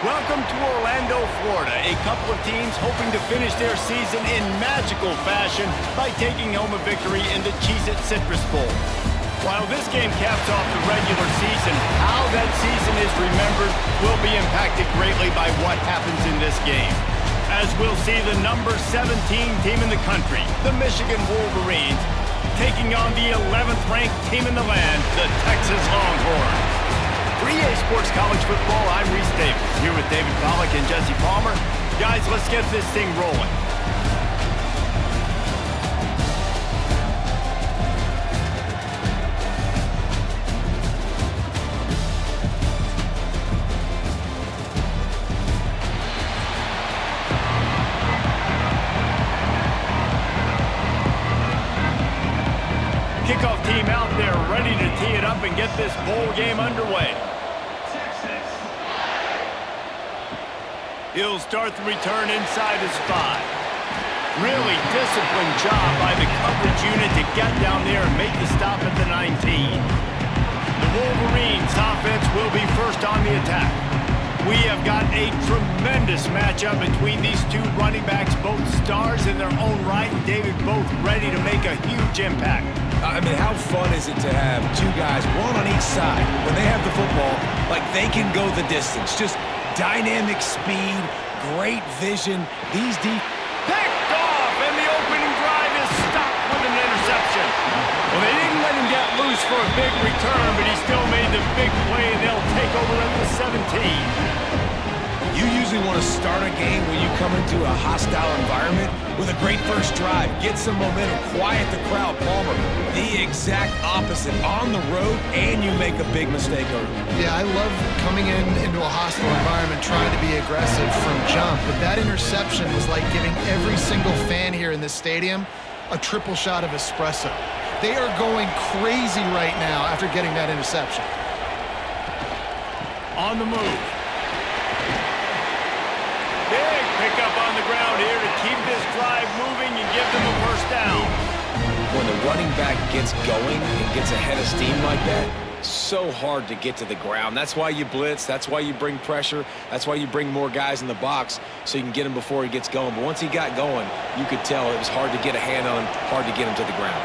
Welcome to Orlando, Florida, a couple of teams hoping to finish their season in magical fashion by taking home a victory in the Cheez-It Citrus Bowl. While this game caps off the regular season, how that season is remembered will be impacted greatly by what happens in this game. As we'll see the number 17 team in the country, the Michigan Wolverines, taking on the 11th ranked team in the land, the Texas Longhorns. For EA Sports College Football, I'm Reese Davis, here with David Pollack and Jesse Palmer. Guys, let's get this thing rolling. Kickoff team out there ready to tee it up and get this bowl game underway. He'll start the return inside his 5. Really disciplined job by the coverage unit to get down there and make the stop at the 19. The Wolverines offense will be first on the attack. We have got a tremendous matchup between these two running backs, both stars in their own right, and David, both ready to make a huge impact. I mean, how fun is it to have two guys, one on each side, when they have the football, like they can go the distance. Just dynamic speed, great vision. These deep picked off, and the opening drive is stopped with an interception. Well, they didn't let him get loose for a big return, but he still made the big play, and they'll take over at the 17. You usually want to start a game when you come into a hostile environment with a great first drive, get some momentum, quiet the crowd. Palmer, the exact opposite. On the road, and you make a big mistake early. Yeah, I love coming into a hostile environment, trying to be aggressive from jump, but that interception was like giving every single fan here in this stadium a triple shot of espresso. They are going crazy right now after getting that interception. On the move. Big pickup on the ground here to keep this drive moving and give them a first down. When the running back gets going and gets ahead of steam like that, so hard to get to the ground. That's why you blitz. That's why you bring pressure. That's why you bring more guys in the box so you can get him before he gets going. But once he got going, you could tell it was hard to get a hand on him, hard to get him to the ground.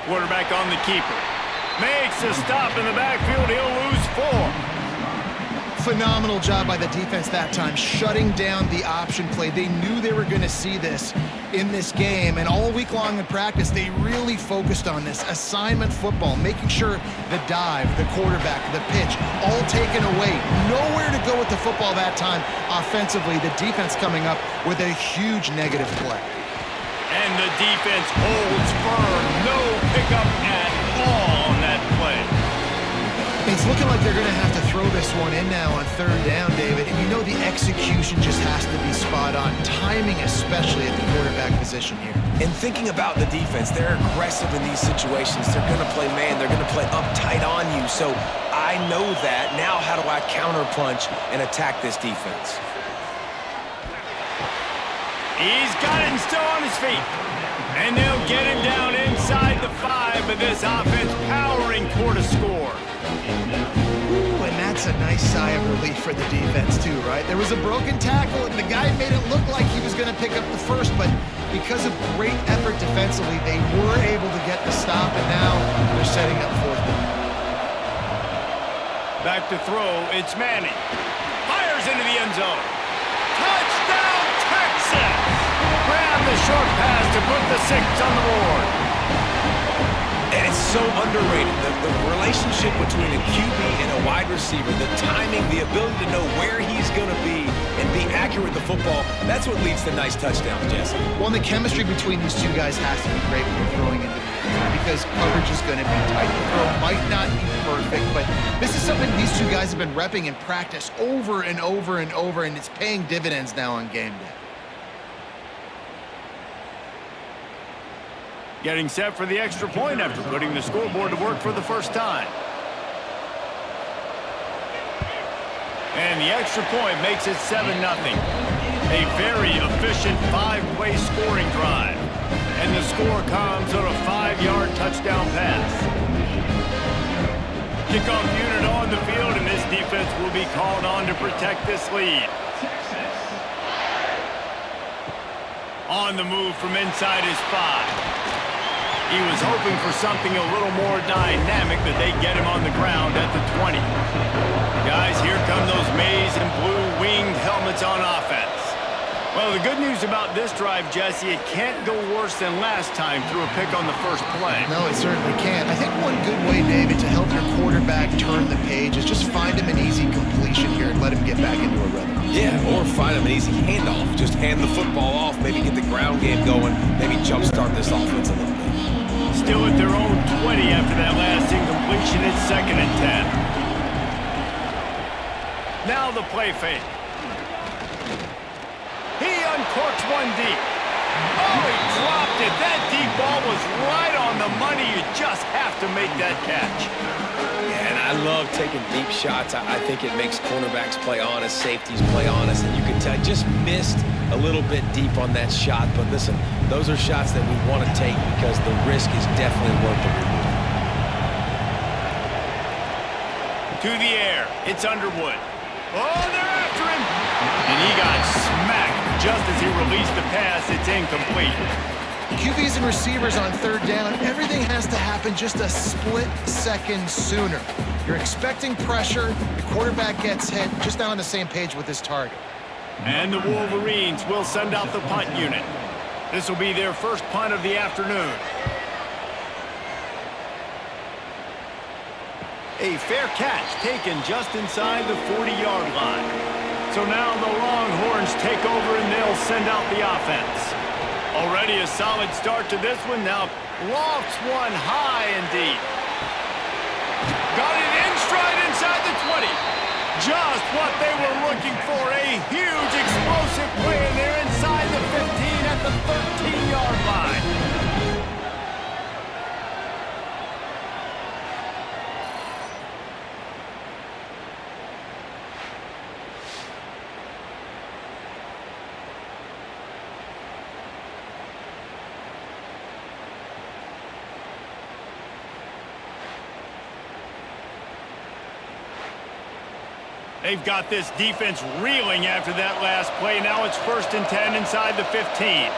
Quarterback on the keeper. Makes a stop in the backfield. He'll lose 4. Phenomenal job by the defense that time, shutting down the option play. They knew they were going to see this in this game, and all week long in practice, they really focused on this assignment football, making sure the dive, the quarterback, the pitch, all taken away. Nowhere to go with the football that time offensively. The defense coming up with a huge negative play. And the defense holds firm. No pickup at all on that play. It's looking like they're going to have to throw this one in now on third down, David. And you know the execution just has to be spot on. Timing especially at the quarterback position here. And thinking about the defense, they're aggressive in these situations. They're going to play man. They're going to play uptight on you. So I know that. Now how do I counterpunch and attack this defense? He's got it and still on his feet. And they'll get him down inside the 5, but this offense powering toward a score. Ooh, and that's a nice sigh of relief for the defense too, right? There was a broken tackle, and the guy made it look like he was going to pick up the first, but because of great effort defensively, they were able to get the stop, and now they're setting up fourth down. Back to throw, it's Manning. Fires into the end zone. Touchdown, Texas! Grab the short pass to put the 6 on the board. And it's so underrated, the relationship between a QB and a wide receiver, the timing, the ability to know where he's going to be and be accurate with the football, that's what leads to nice touchdowns, Jesse. Well, and the chemistry between these two guys has to be great when you're throwing into the end because coverage is going to be tight. The throw might not be perfect, but this is something these two guys have been repping in practice over and over and over, and it's paying dividends now on game day. Getting set for the extra point after putting the scoreboard to work for the first time. And the extra point makes it 7-0. A very efficient 5-play scoring drive. And the score comes on a 5-yard touchdown pass. Kickoff unit on the field, and this defense will be called on to protect this lead. On the move from inside his 5. He was hoping for something a little more dynamic, but they get him on the ground at the 20. Guys, here come those maize and blue winged helmets on offense. Well, the good news about this drive, Jesse, it can't go worse than last time through a pick on the first play. No, it certainly can't. I think one good way, David, to help your quarterback turn the page is just find him an easy completion here and let him get back into a rhythm. Yeah, or find him an easy handoff. Just hand the football off, maybe get the ground game going, maybe jumpstart this offense a little bit. Still at their own 20 after that last incompletion. It's 2nd and 10. Now the play fake. He uncorks one deep. Oh, he dropped it. That deep ball was right on the money. You just have to make that catch. Yeah, and I love taking deep shots. I think it makes cornerbacks play honest, safeties play honest, and you can tell just missed a little bit deep on that shot. But listen, those are shots that we want to take because the risk is definitely worth the reward. To the air. It's Underwood. Oh, they're after him. And he got smacked just as he released the pass. It's incomplete. QBs and receivers on 3rd down, everything has to happen just a split second sooner. You're expecting pressure, the quarterback gets hit, just not on the same page with his target. And the Wolverines will send out the punt unit. This will be their first punt of the afternoon. A fair catch taken just inside the 40-yard line. So now the Longhorns take over and they'll send out the offense. Already a solid start to this one. Now lofts one high and deep. Got it in stride inside the 20. Just what they were looking for. A huge explosive play, and they're inside the 15 at the 13-yard line. They've got this defense reeling after that last play. Now it's 1st and 10 inside the 15.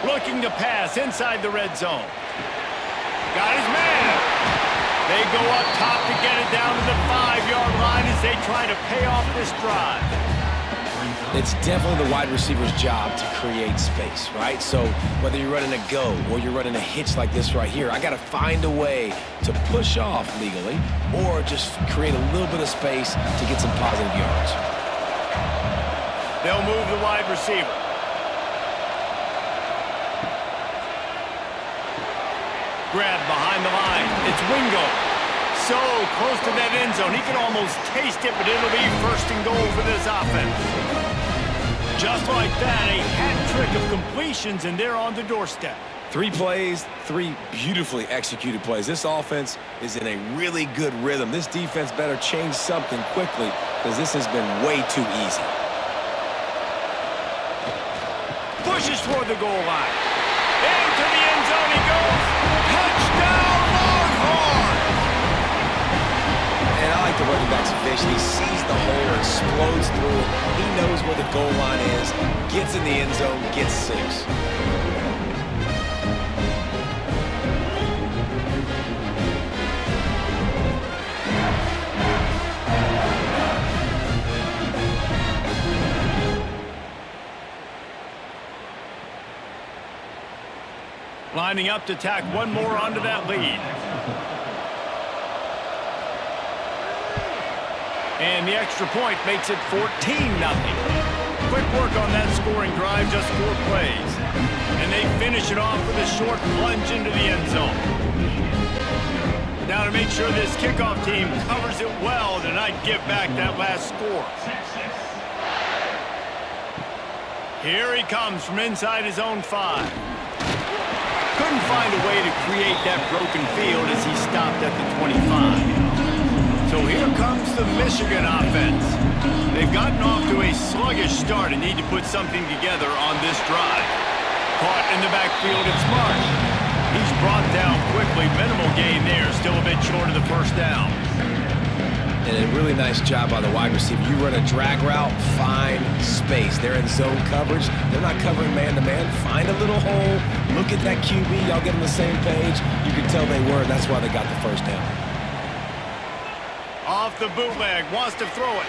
Looking to pass inside the red zone. Got his man. They go up top to get it down to the 5-yard line as they try to pay off this drive. It's definitely the wide receiver's job to create space, right? So whether you're running a go or you're running a hitch like this right here, I got to find a way to push off legally or just create a little bit of space to get some positive yards. They'll move the wide receiver. Grab behind the line. It's Wingo. So close to that end zone. He can almost taste it, but it'll be 1st and goal for this offense. Just like that, a hat trick of completions, and they're on the doorstep. 3 plays, 3 beautifully executed plays. This offense is in a really good rhythm. This defense better change something quickly because this has been way too easy. Pushes toward the goal line. Into the end zone he goes. Touchdown, Longhorns! And I like the running back's vision. He sees the hole, explodes through it. He knows where the goal line is, gets in the end zone, gets 6. Lining up to tack one more onto that lead. And the extra point makes it 14-0. Quick work on that scoring drive, just 4 plays. And they finish it off with a short plunge into the end zone. Now to make sure this kickoff team covers it well tonight, give back that last score. Here he comes from inside his own 5. Couldn't find a way to create that broken field as he stopped at the 25. So here comes the Michigan offense. They've gotten off to a sluggish start and need to put something together on this drive. Caught in the backfield, it's Marsh. He's brought down quickly. Minimal gain there. Still a bit short of the first down. And a really nice job by the wide receiver. You run a drag route, find space. They're in zone coverage. They're not covering man-to-man. Find a little hole. Look at that QB. Y'all get on the same page. You can tell they were. That's why they got the first down. Off the bootleg. Wants to throw it.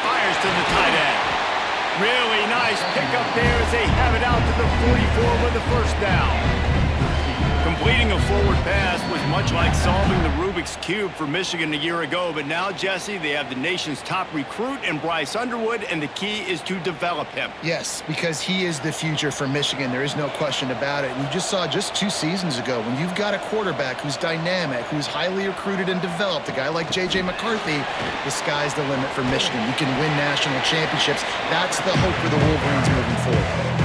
Fires to the tight end. Really nice pickup there as they have it out to the 44 with the first down. Completing a forward pass was much like solving the Rubik's Cube for Michigan a year ago, but now, Jesse, they have the nation's top recruit in Bryce Underwood, and the key is to develop him. Yes, because he is the future for Michigan. There is no question about it. And you just saw just 2 seasons ago, when you've got a quarterback who's dynamic, who's highly recruited and developed, a guy like J.J. McCarthy, the sky's the limit for Michigan. You can win national championships. That's the hope for the Wolverines moving forward.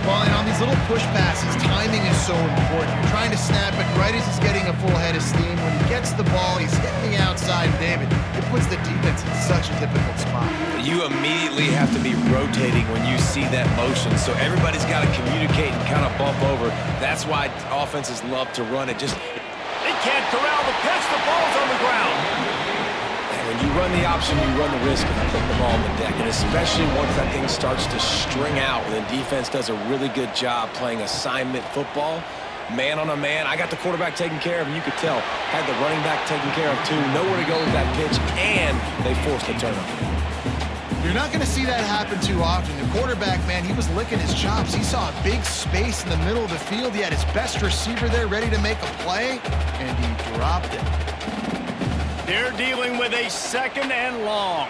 Well, and on these little push passes, timing is so important. You're trying to snap it right as he's getting a full head of steam. When he gets the ball, he's hitting the outside, and David, it puts the defense in such a difficult spot. You immediately have to be rotating when you see that motion, so everybody's got to communicate and kind of bump over. That's why offenses love to run it. They can't corral the pitch. The ball's on the ground. When you run the option, you run the risk of putting the ball on the deck, and especially once that thing starts to string out, and the defense does a really good job playing assignment football, man on a man. I got the quarterback taken care of, and you could tell, had the running back taken care of too, nowhere to go with that pitch, and they forced a turnover. You're not going to see that happen too often. The quarterback, man, he was licking his chops. He saw a big space in the middle of the field. He had his best receiver there ready to make a play, and he dropped it. They're dealing with a 2nd and long.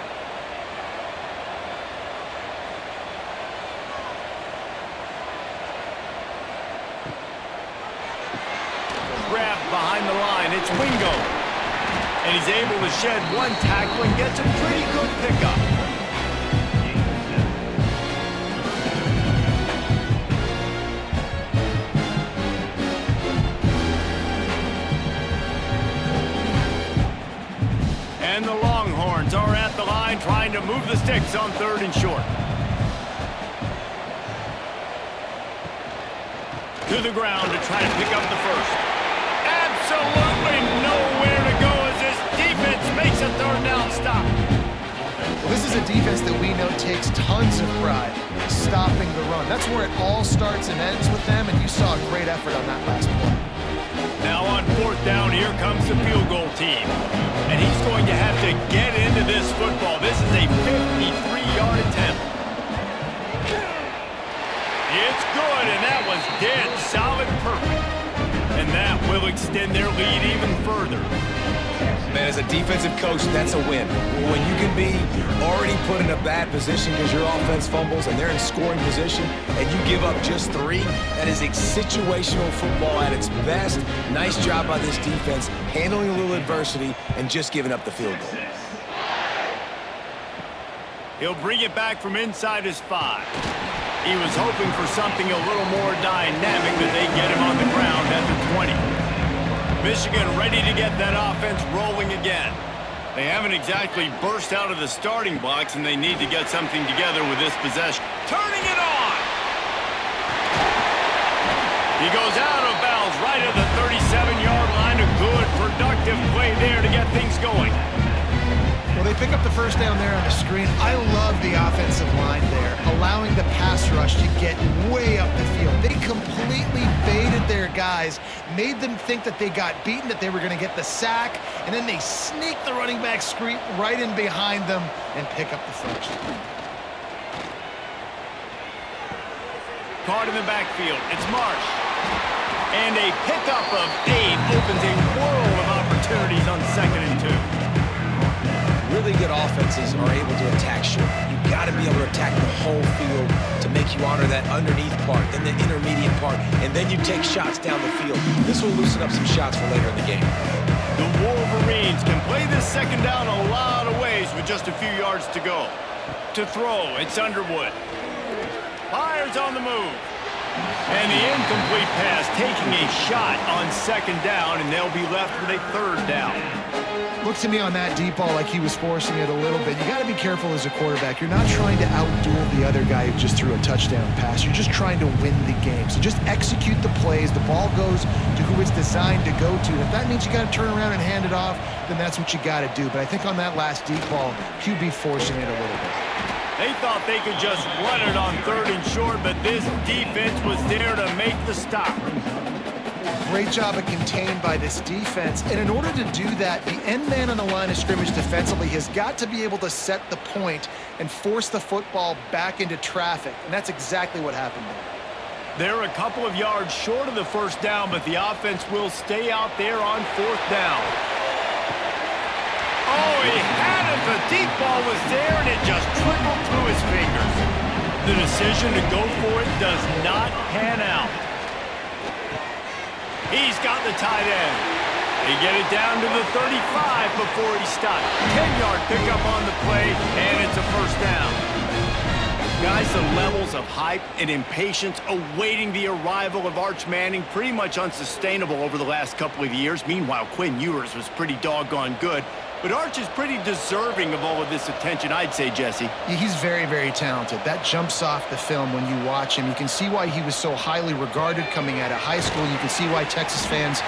Grabbed behind the line. It's Wingo. And he's able to shed one tackle and gets a pretty good pickup. And the Longhorns are at the line trying to move the sticks on 3rd and short. To the ground to try to pick up the first. Absolutely nowhere to go as this defense makes a 3rd down stop. Well, this is a defense that we know takes tons of pride stopping the run. That's where it all starts and ends with them, and you saw a great effort on that last play. Now on 4th down, here comes the field goal team. And he's going to have to get into this football. This is a 53-yard attempt. It's good, and that was dead solid perfect. And that will extend their lead even further. Man, as a defensive coach, that's a win. When you can be already put in a bad position because your offense fumbles and they're in scoring position and you give up just 3, that is a situational football at its best. Nice job by this defense, handling a little adversity and just giving up the field goal. He'll bring it back from inside his 5. He was hoping for something a little more dynamic, but they get him on the ground at the 20. Michigan ready to get that offense rolling again. They haven't exactly burst out of the starting blocks, and they need to get something together with this possession. Turning it on! He goes out of bounds right at the 37-yard line. A good, productive play there to get things going. Well, they pick up the first down there on the screen. I love the offensive line there, allowing the pass rush to get way up the field. They completely baited their guys, made them think that they got beaten, that they were going to get the sack, and then they sneak the running back screen right in behind them and pick up the first. Caught in the backfield. It's Marsh. And a pickup of 8 opens a world of opportunities on 2nd and 2. Really good offenses are able to attack short. You've got to be able to attack the whole field to make you honor that underneath part, then the intermediate part, and then you take shots down the field. This will loosen up some shots for later in the game. The Wolverines can play this 2nd down a lot of ways with just a few yards to go. To throw, it's Underwood. Fires on the move. And the incomplete pass taking a shot on 2nd down, and they'll be left with a 3rd down. looked to me on that deep ball like he was forcing it a little bit. You got to be careful as a quarterback. You're not trying to outduel the other guy who just threw a touchdown pass. You're just trying to win the game. So just execute the plays. The ball goes to who it's designed to go to. And if that means you got to turn around and hand it off, then that's what you got to do. But I think on that last deep ball, QB forcing it a little bit. They thought they could just run it on 3rd and short, but this defense was there to make the stop. Great job of contained by this defense. And in order to do that, the end man on the line of scrimmage defensively has got to be able to set the point and force the football back into traffic. And that's exactly what happened there. They're a couple of yards short of the 1st down, but the offense will stay out there on 4th down. Oh, he had it. The deep ball was there, and it just trickled through his fingers. The decision to go for it does not pan out. He's got the tight end. They get it down to the 35 before he stopped. 10-yard pickup on the play, and it's a 1st down. Guys, the levels of hype and impatience awaiting the arrival of Arch Manning pretty much unsustainable over the last couple of years. Meanwhile, Quinn Ewers was pretty doggone good. But Arch is pretty deserving of all of this attention, I'd say, Jesse. He's very, very talented. That jumps off the film when you watch him. You can see why he was so highly regarded coming out of high school. You can see why Texas fans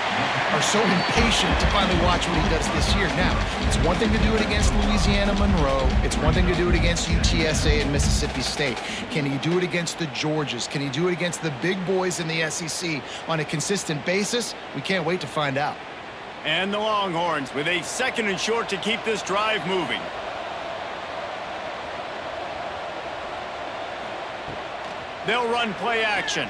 are so impatient to finally watch what he does this year. Now, it's one thing to do it against Louisiana Monroe. It's one thing to do it against UTSA and Mississippi State. Can he do it against the Georgias? Can he do it against the big boys in the SEC on a consistent basis? We can't wait to find out. And the Longhorns with a 2nd and short to keep this drive moving. They'll run play action.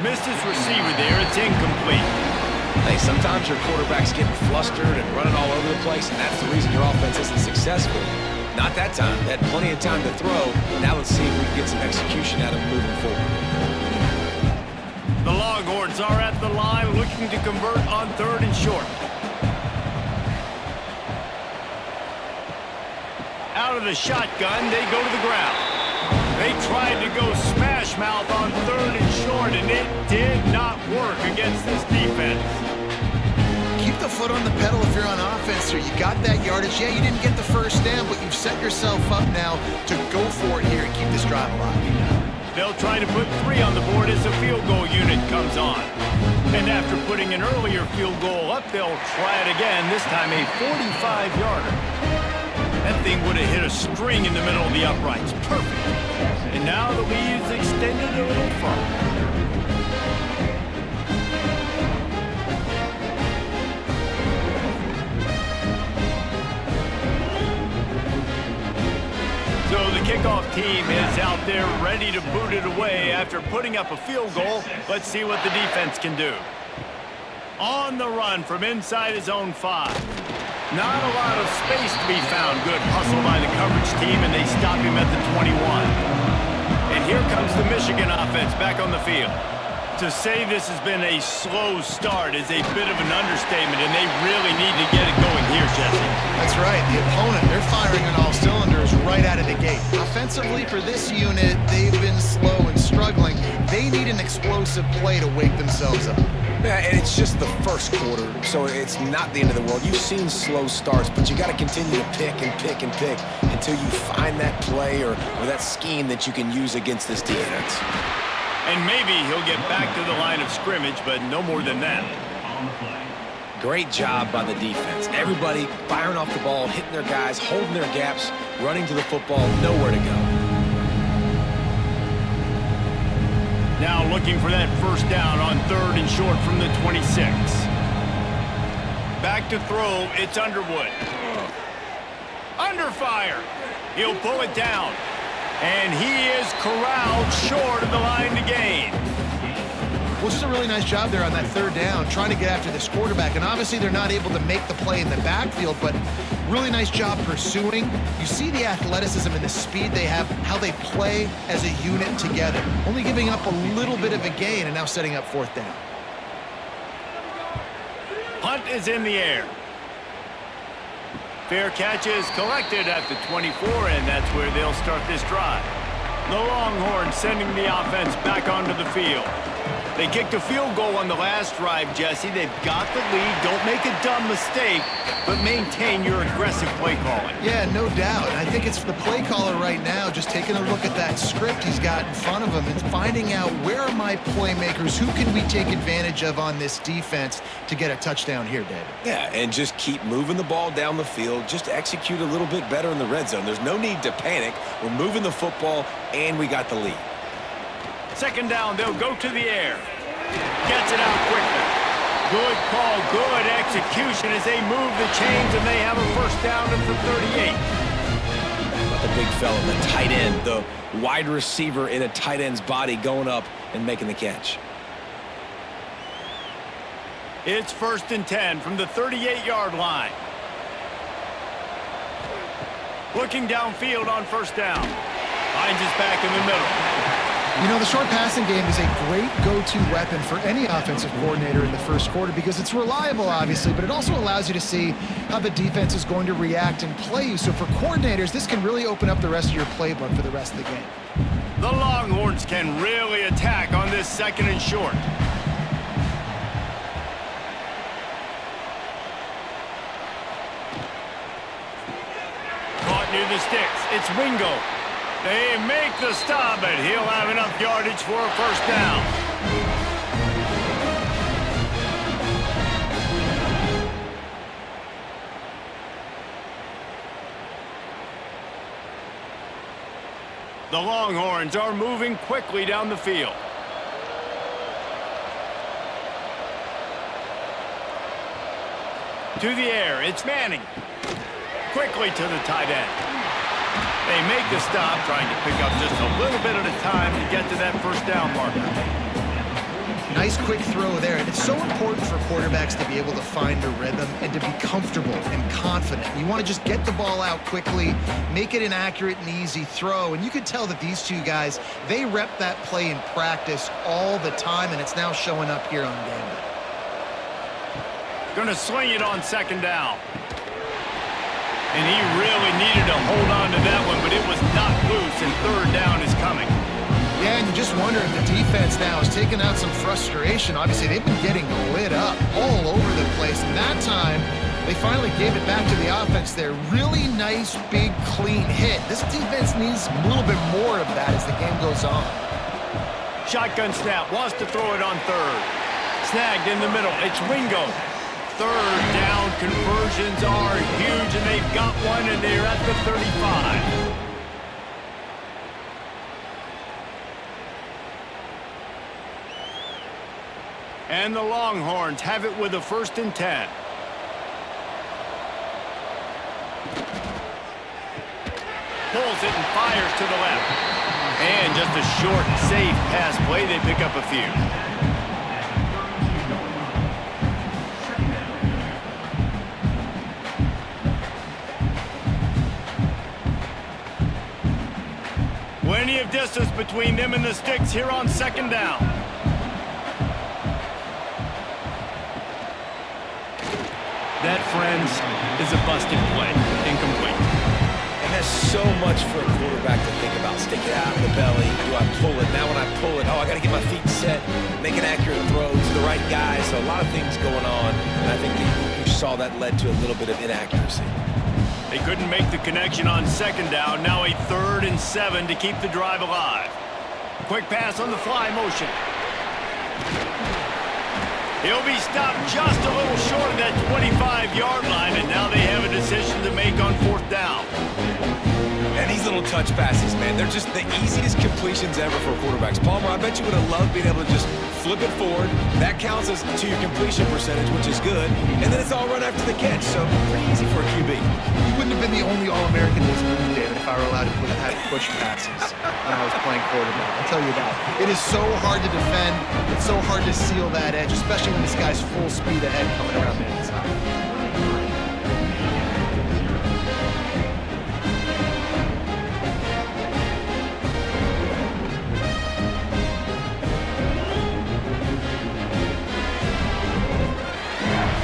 Missed his receiver there. It's incomplete. Hey, sometimes your quarterback's getting flustered and running all over the place, and that's the reason your offense isn't successful. Not that time. They had plenty of time to throw. Now let's see if we can get some execution out of him moving forward. The Longhorns are at the line looking to convert on 3rd and short. Out of the shotgun, they go to the ground. They tried to go smash mouth on 3rd and short, and it did not work against this defense. Keep the foot on the pedal if you're on offense here. You got that yardage. Yeah, you didn't get the 1st down, but you've set yourself up now to go for it here and keep this drive alive. They'll try to put 3 on the board as the field goal unit comes on. And after putting an earlier field goal up, they'll try it again, this time a 45-yarder. That thing would have hit a string in the middle of the uprights. Perfect. And now the lead is extended a little further. So the kickoff team is out there ready to boot it away after putting up a field goal. Let's see what the defense can do. On the run from inside his own 5. Not a lot of space to be found. Good hustle by the coverage team, and they stop him at the 21. And here comes the Michigan offense back on the field. To say this has been a slow start is a bit of an understatement, and they really need to get it going here, Jesse. That's right. The opponent, they're firing on all cylinders right out of the gate. Offensively, for this unit, they've been slow and struggling. They need an explosive play to wake themselves up. Yeah, and it's just the 1st quarter, so it's not the end of the world. You've seen slow starts, but you got to continue to pick and pick and pick until you find that play or that scheme that you can use against this defense. And maybe he'll get back to the line of scrimmage, but no more than that. Great job by the defense. Everybody firing off the ball, hitting their guys, holding their gaps, running to the football, nowhere to go. Now looking for that 1st down on 3rd and short from the 26. Back to throw, it's Underwood. Under fire. He'll pull it down. And he is corralled short of the line to gain. Well, just a really nice job there on that 3rd down, trying to get after this quarterback. And obviously they're not able to make the play in the backfield, but really nice job pursuing. You see the athleticism and the speed they have, how they play as a unit together. Only giving up a little bit of a gain and now setting up 4th down. Punt is in the air. Fair catch is collected at the 24, and that's where they'll start this drive. The Longhorns sending the offense back onto the field. They kicked a field goal on the last drive, Jesse. They've got the lead. Don't make a dumb mistake, but maintain your aggressive play calling. Yeah, no doubt. I think it's the play caller right now just taking a look at that script he's got in front of him and finding out where are my playmakers, who can we take advantage of on this defense to get a touchdown here, David. Yeah, and just keep moving the ball down the field. Just execute a little bit better in the red zone. There's no need to panic. We're moving the football, and we got the lead. Second down, they'll go to the air. Gets it out quickly. Good call, good execution as they move the chains, and they have a first down at the 38. The big fella, the tight end, the wide receiver in a tight end's body going up and making the catch. It's 1st and 10 from the 38-yard line. Looking downfield on first down. Finds his back in the middle. You know, the short passing game is a great go-to weapon for any offensive coordinator in the first quarter because it's reliable, obviously, but it also allows you to see how the defense is going to react and play you. So for coordinators, this can really open up the rest of your playbook for the rest of the game. The Longhorns can really attack on this 2nd and short. Caught near the sticks. It's Wingo. They make the stop, and he'll have enough yardage for a first down. The Longhorns are moving quickly down the field. To the air, it's Manning. Quickly to the tight end. They make the stop, trying to pick up just a little bit at a time to get to that first down marker. Nice quick throw there. And it's so important for quarterbacks to be able to find a rhythm and to be comfortable and confident. You want to just get the ball out quickly, make it an accurate and easy throw. And you could tell that these two guys, they rep that play in practice all the time, and it's now showing up here on game day. Gonna sling it on 2nd down. And he really needed to hold on to that one, but it was not loose, and 3rd down is coming. Yeah, and you just wonder if the defense now is taking out some frustration. Obviously, they've been getting lit up all over the place. And that time, they finally gave it back to the offense there. Really nice, big, clean hit. This defense needs a little bit more of that as the game goes on. Shotgun snap, wants to throw it on 3rd. Snagged in the middle, it's Wingo. 3rd down conversions are huge, and they've got one, and they're at the 35. And the Longhorns have it with a 1st and 10. Pulls it and fires to the left. And just a short, safe pass play. They pick up a few. Plenty of distance between them and the sticks here on 2nd down. That, friends, is a busted play. Incomplete. And that's so much for a quarterback to think about. Stick it out of the belly. Do I pull it? Now when I pull it, I got to get my feet set, make an accurate throw to the right guy. So a lot of things going on. And I think that you saw that led to a little bit of inaccuracy. They couldn't make the connection on 2nd down. Now a 3rd and 7 to keep the drive alive. Quick pass on the fly motion. He'll be stopped just a little short of that 25-yard line, and now they have a decision to make on 4th down. And these little touch passes, man, they're just the easiest completions ever for quarterbacks. Palmer, I bet you would have loved being able to just flip it forward. That counts as to your completion percentage, which is good. And then it's all run after the catch, so pretty easy for a QB. You wouldn't have been the only All-American this move, David, if I were allowed to have push passes when I was playing quarterback. I'll tell you that. It is so hard to defend. It's so hard to seal that edge, especially when this guy's full speed ahead coming around the inside.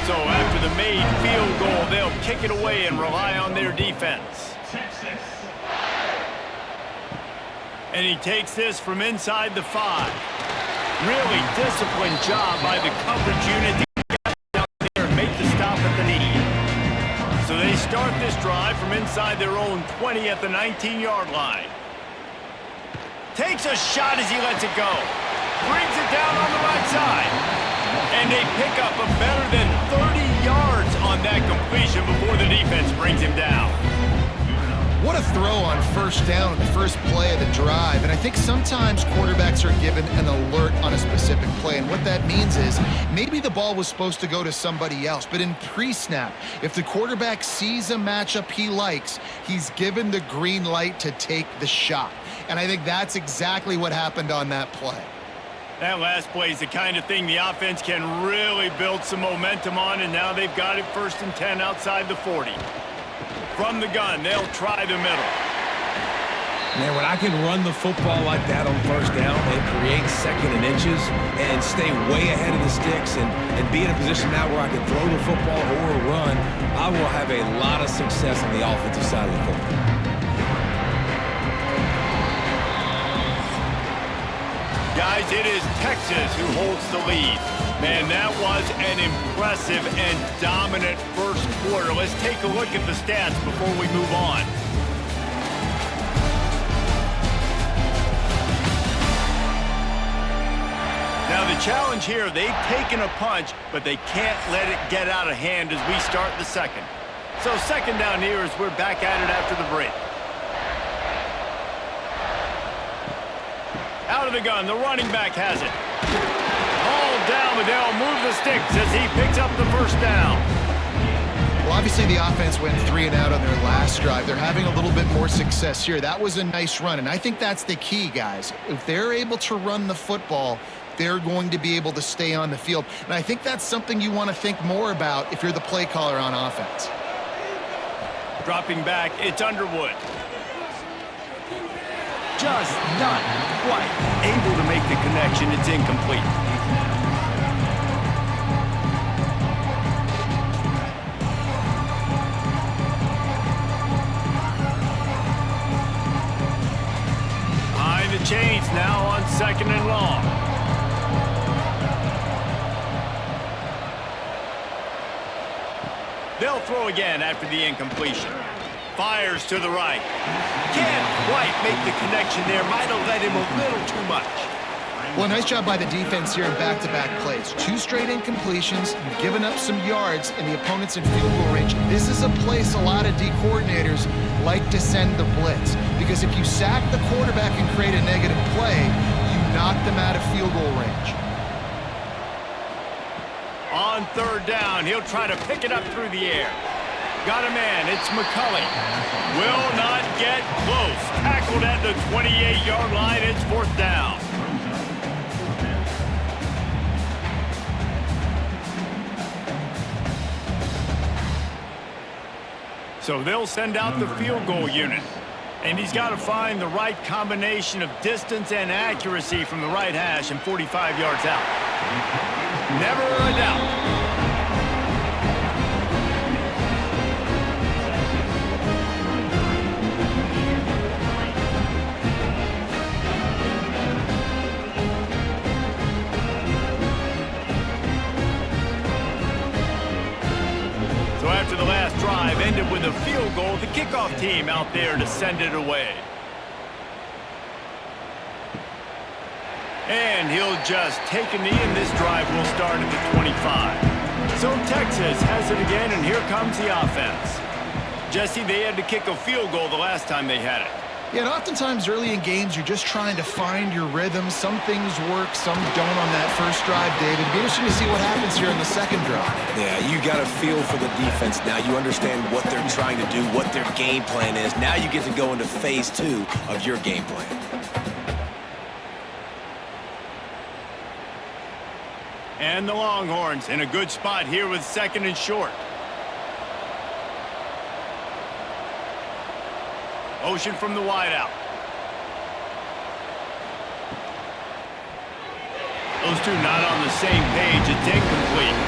So after the made field goal, they'll kick it away and rely on their defense. And he takes this from inside the 5. Really disciplined job by the coverage unit to get out there and make the stop at the knee. So they start this drive from inside their own 20 at the 19-yard line. Takes a shot as he lets it go. Brings it down on the right side. And they pick up a better than 30 yards on that completion before the defense brings him down. What a throw on first down on the first play of the drive. And I think sometimes quarterbacks are given an alert on a specific play. And what that means is maybe the ball was supposed to go to somebody else. But in pre-snap, if the quarterback sees a matchup he likes, he's given the green light to take the shot. And I think that's exactly what happened on that play. That last play is the kind of thing the offense can really build some momentum on. And now they've got it 1st and 10 outside the 40. From the gun, they'll try the middle. Man, when I can run the football like that on first down and create 2nd and inches and stay way ahead of the sticks and be in a position now where I can throw the football or run, I will have a lot of success on the offensive side of the football. Guys, it is Texas who holds the lead. Man, that was an impressive and dominant first quarter. Let's take a look at the stats before we move on. Now the challenge here, they've taken a punch, but they can't let it get out of hand as we start the second. So 2nd down here as we're back at it after the break. Out of the gun, the running back has it. All down, but they'll move the sticks as he picks up the first down. Well, obviously the offense went 3 and out on their last drive. They're having a little bit more success here. That was a nice run, and I think that's the key, guys. If they're able to run the football, they're going to be able to stay on the field. And I think that's something you want to think more about if you're the play caller on offense. Dropping back, it's Underwood. Just not quite able to make the connection. It's incomplete. Behind the chains now on 2nd and long. They'll throw again after the incompletion. Fires to the right. Can't quite make the connection there. Might have led him a little too much. Well, nice job by the defense here in back-to-back plays. 2 straight incompletions, giving up some yards, and the opponent's in field goal range. This is a place a lot of D coordinators like to send the blitz, because if you sack the quarterback and create a negative play, you knock them out of field goal range. On 3rd down, he'll try to pick it up through the air. Got a man, it's McCulley. Will not get close. Tackled at the 28-yard line, it's 4th down. So they'll send out the field goal unit. And he's got to find the right combination of distance and accuracy from the right hash and 45 yards out. Never a doubt. So after the last drive ended with a field goal, the kickoff team out there to send it away. And he'll just take a knee, and this drive will start at the 25. So Texas has it again, and here comes the offense. Jesse, they had to kick a field goal the last time they had it. Yeah, and oftentimes early in games, you're just trying to find your rhythm. Some things work, some don't on that first drive, David. It'd be interesting to see what happens here in the second drive. Yeah, you got a feel for the defense now. You understand what they're trying to do, what their game plan is. Now you get to go into phase 2 of your game plan. And the Longhorns in a good spot here with 2nd and short. Motion from the wideout. Those two not on the same page. It's incomplete.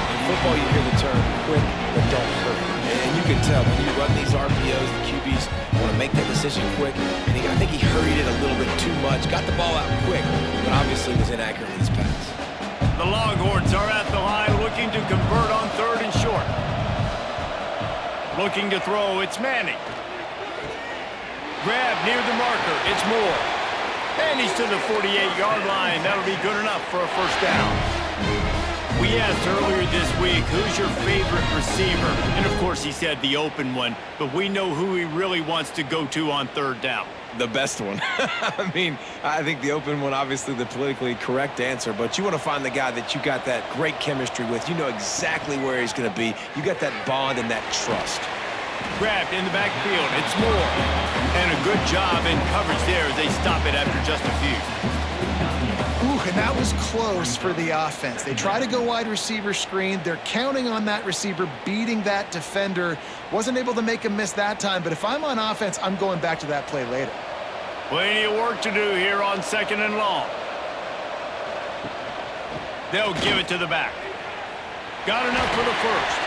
In football, you hear the term quick but don't hurry. And you can tell when you run these RPOs, the QBs want to make that decision quick. And I think he hurried it a little bit too much, got the ball out quick, but obviously was inaccurate with his pass. The Longhorns are at the line looking to convert on 3rd and short. Looking to throw, it's Manning. Grab near the marker, it's Moore. And he's to the 48-yard line. That'll be good enough for a first down. We asked earlier this week, who's your favorite receiver? And, of course, he said the open one, but we know who he really wants to go to on 3rd down. The best one. I mean, I think the open one, obviously the politically correct answer, but you want to find the guy that you got that great chemistry with. You know exactly where he's going to be. You got that bond and that trust. Grabbed in the backfield, it's Moore. And a good job in coverage there as they stop it after just a few. Ooh, and that was close for the offense. They try to go wide receiver screen. They're counting on that receiver beating that defender. Wasn't able to make him miss that time, but if I'm on offense, I'm going back to that play later. Plenty of work to do here on 2nd and long. They'll give it to the back. Got enough for the first.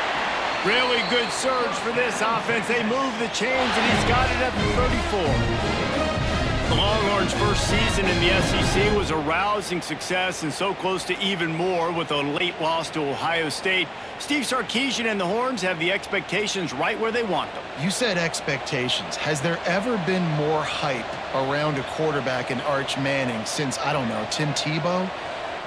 Really good surge for this offense. They move the chains, and he's got it at the 34. The Longhorns' first season in the SEC was a rousing success and so close to even more with a late loss to Ohio State. Steve Sarkisian and the Horns have the expectations right where they want them. You said expectations. Has there ever been more hype around a quarterback in Arch Manning since, I don't know, Tim Tebow?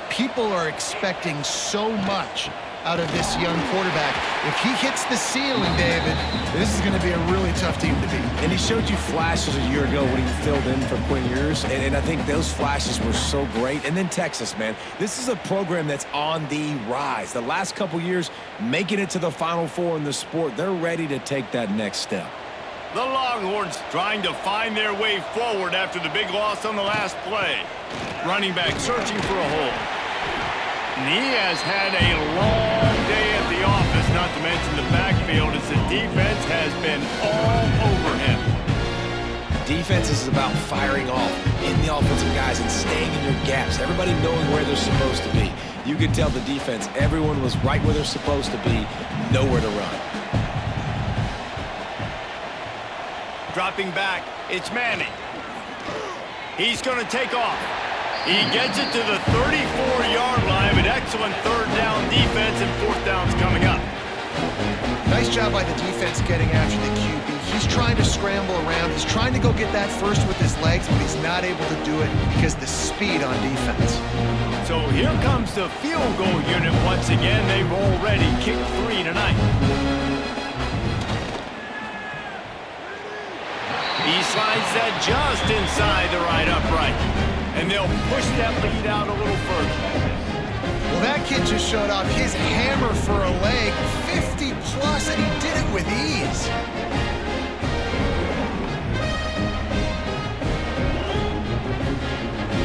People are expecting so much out of this young quarterback. If he hits the ceiling, David, this is going to be a really tough team to beat. And he showed you flashes a year ago when he filled in for Quinn Ewers, and I think those flashes were so great. And then Texas, man, this is a program that's on the rise. The last couple years, making it to the Final Four in the sport, they're ready to take that next step. The Longhorns trying to find their way forward after the big loss on the last play. Running back searching for a hole. And he has had a long day at the office, not to mention the backfield, as the defense has been all over him. Defense is about firing off in the offensive guys and staying in your gaps. Everybody knowing where they're supposed to be. You could tell the defense, everyone was right where they're supposed to be, nowhere to run. Dropping back, it's Manning. He's going to take off. He gets it to the 34-yard line, but excellent 3rd down defense, and 4th down's coming up. Nice job by the defense getting after the QB. He's trying to scramble around. He's trying to go get that first with his legs, but he's not able to do it because of the speed on defense. So here comes the field goal unit once again. They've already kicked 3 tonight. He slides that just inside the right upright. And they'll push that lead out a little further. Well, that kid just showed off his hammer for a leg, 50-plus, and he did it with ease.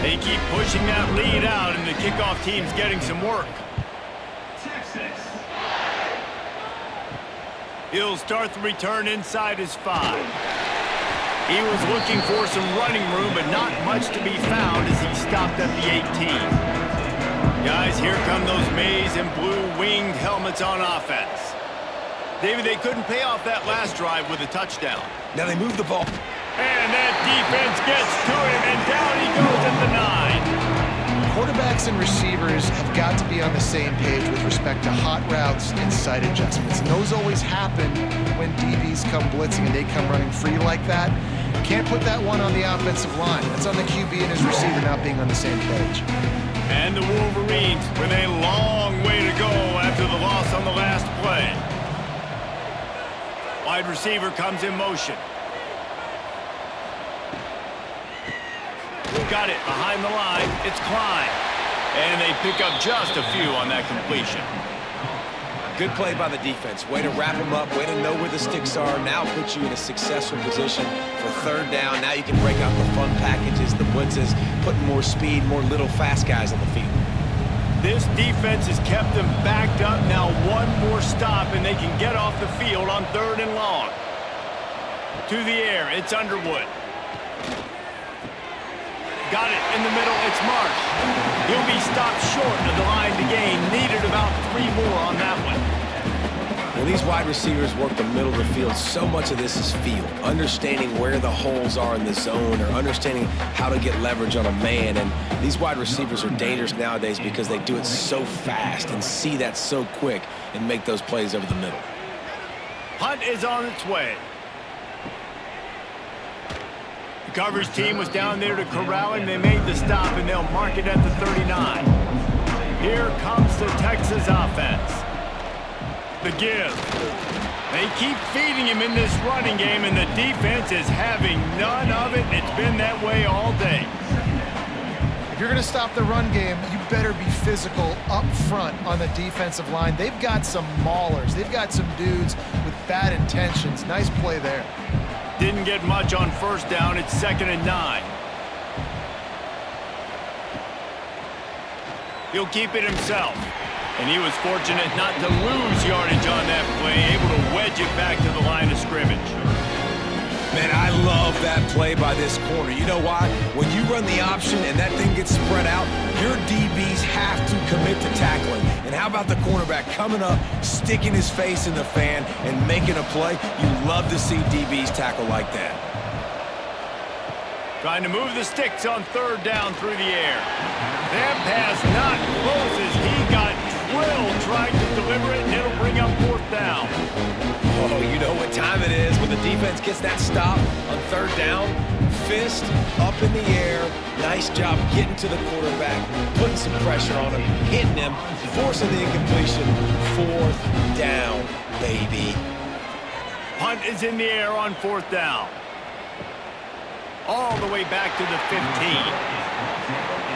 They keep pushing that lead out, and the kickoff team's getting some work. He'll start the return inside his 5. He was looking for some running room, but not much to be found as he stopped at the 18. Guys, here come those maize and blue winged helmets on offense. David, they couldn't pay off that last drive with a touchdown. Now they move the ball. And that defense gets to him, and down he goes at the 9. Quarterbacks and receivers have got to be on the same page with respect to hot routes and sight adjustments. And those always happen when DBs come blitzing and they come running free like that. Can't put that one on the offensive line. That's on the QB and his receiver not being on the same page. And the Wolverines with a long way to go after the loss on the last play. Wide receiver comes in motion. Got it behind the line. It's Klein. And they pick up just a few on that completion. Good play by the defense. Way to wrap them up. Way to know where the sticks are. Now put you in a successful position for 3rd down. Now you can break out the fun packages, the blitzes, putting more speed, more little fast guys on the field. This defense has kept them backed up. Now one more stop, and they can get off the field on 3rd and long. To the air, it's Underwood. Got it in the middle, it's Marsh. He'll be stopped short of the line to gain. Needed about 3 more on that one. Well, When these wide receivers work the middle of the field, so much of this is feel, understanding where the holes are in the zone or understanding how to get leverage on a man. And these wide receivers are dangerous nowadays because they do it so fast and see that so quick and make those plays over the middle. Punt is on its way. The coverage team was down there to corral him. They made the stop, and they'll mark it at the 39. Here comes the Texas offense. The give. They keep feeding him in this running game, and the defense is having none of it. It's been that way all day. If you're going to stop the run game, you better be physical up front on the defensive line. They've got some maulers. They've got some dudes with bad intentions. Nice play there. Didn't get much on first down. It's 2nd and 9. He'll keep it himself. And he was fortunate not to lose yardage on that play, able to wedge it back to the line of scrimmage. Man, I love that play by this corner. You know why? When you run the option and that thing gets spread out, your DBs have to commit to tackling. And how about the cornerback coming up, sticking his face in the fan, and making a play? You love to see DBs tackle like that. Trying to move the sticks on 3rd down through the air. That pass not close as he got drilled trying to deliver it, and it'll bring up 4th down. Oh, you know what time it is when the defense gets that stop on 3rd down. Fist up in the air. Nice job getting to the quarterback, putting some pressure on him, hitting him, forcing the incompletion. 4th down, baby. Punt is in the air on 4th down. All the way back to the 15.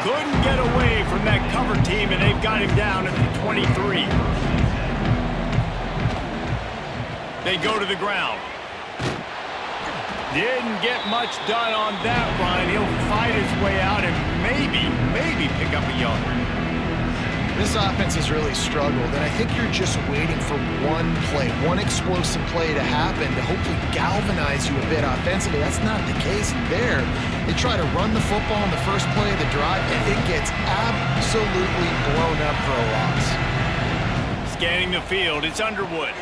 Couldn't get away from that cover team, and they've got him down at the 23. They go to the ground. Didn't get much done on that run. He'll fight his way out and maybe pick up a yard. This offense has really struggled, and I think you're just waiting for one play, one explosive play to happen to hopefully galvanize you a bit offensively. That's not the case there. They try to run the football in the first play of the drive, and it gets absolutely blown up for a loss. Scanning the field, it's Underwood.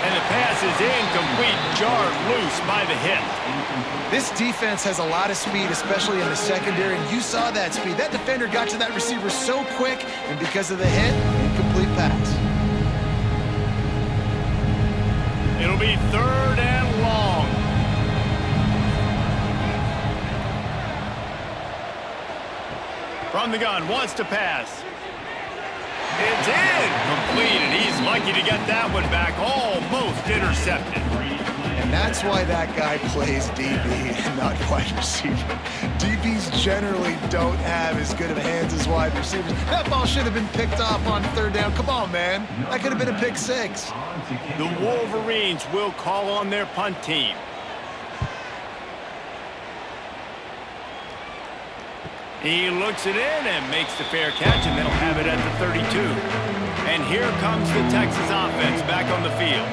And the pass is incomplete, jarred loose by the hit. This defense has a lot of speed, especially in the secondary, and you saw that speed. That defender got to that receiver so quick, and because of the hit, incomplete pass. It'll be 3rd and long. From the gun, wants to pass. It's incomplete, and he's lucky to get that one back, almost intercepted. And that's why that guy plays DB and not wide receiver. DBs generally don't have as good of hands as wide receivers. That ball should have been picked off on 3rd down. Come on, man. That could have been a pick 6. The Wolverines will call on their punt team. He looks it in and makes the fair catch, and they'll have it at the 32. And here comes the Texas offense back on the field.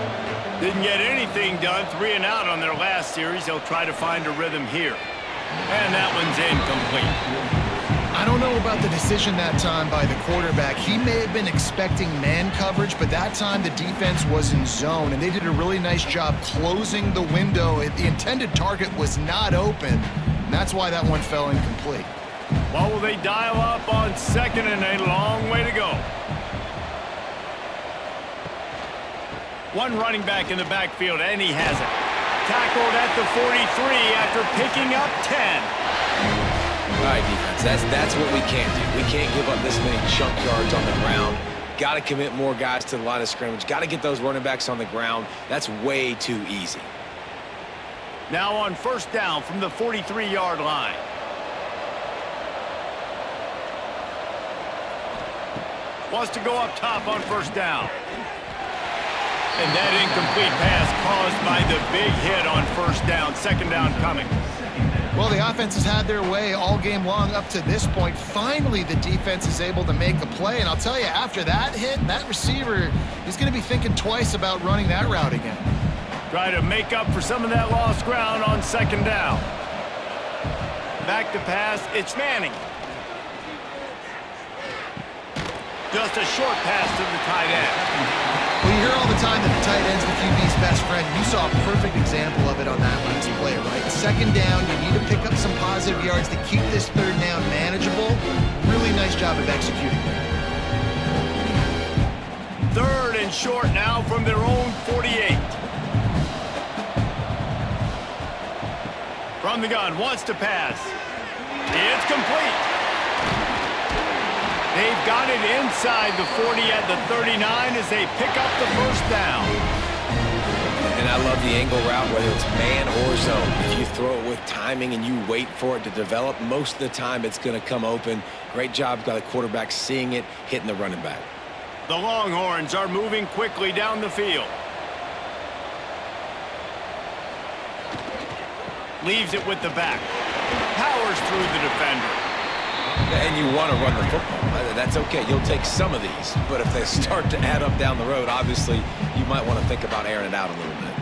Didn't get anything done, 3 and out on their last series. They'll try to find a rhythm here. And that one's incomplete. I don't know about the decision that time by the quarterback. He may have been expecting man coverage, but that time the defense was in zone, and they did a really nice job closing the window. The intended target was not open, and that's why that one fell incomplete. What will they dial up on 2nd and a long way to go? One running back in the backfield, and he has it. Tackled at the 43 after picking up 10. All right, defense, that's what we can't do. We can't give up this many chunk yards on the ground. Got to commit more guys to the line of scrimmage. Got to get those running backs on the ground. That's way too easy. Now on 1st down from the 43-yard line. Wants to go up top on 1st down. And that incomplete pass caused by the big hit on 1st down. 2nd down coming. Well, the offense has had their way all game long up to this point. Finally, the defense is able to make a play. And I'll tell you, after that hit, that receiver is going to be thinking twice about running that route again. Try to make up for some of that lost ground on 2nd down. Back to pass, it's Manning. Just a short pass to the tight end. Well, you hear all all the time that the tight end's the QB's best friend. You saw a perfect example of it on that last play, right? Second down, you need to pick up some positive yards to keep this third down manageable. Really nice job of executing there. Third and short now from their own 48. From the gun, wants to pass. It's complete. They've got it inside the 40 at the 39 as they pick up the first down. And I love the angle route, whether it's man or zone. If you throw it with timing and you wait for it to develop, most of the time it's going to come open. Great job by the quarterback seeing it, hitting the running back. The Longhorns are moving quickly down the field. Leaves it with the back. Powers through the defender. And you want to run the football. That's okay. You'll take some of these. But if they start to add up down the road, obviously, you might want to think about airing it out a little bit.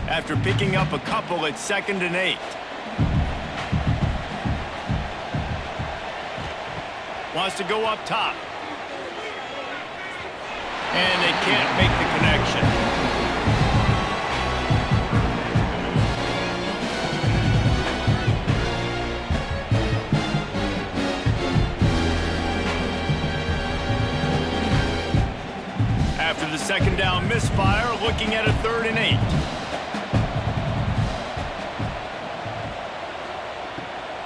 After picking up a couple at 2nd and 8. Wants to go up top. And they can't make the connection. After the second down misfire, looking at a 3rd and 8.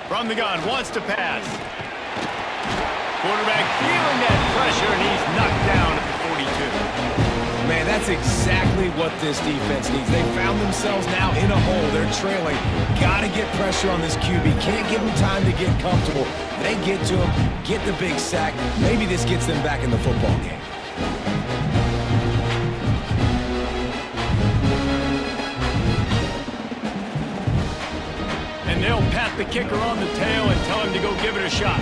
From the gun, wants to pass. Quarterback feeling that pressure, and he's knocked down at the 42. Man, that's exactly what this defense needs. They found themselves now in a hole. They're trailing. Got to get pressure on this QB. Can't give him time to get comfortable. They get to him, get the big sack. Maybe this gets them back in the football game. And they'll pat the kicker on the tail and tell him to go give it a shot.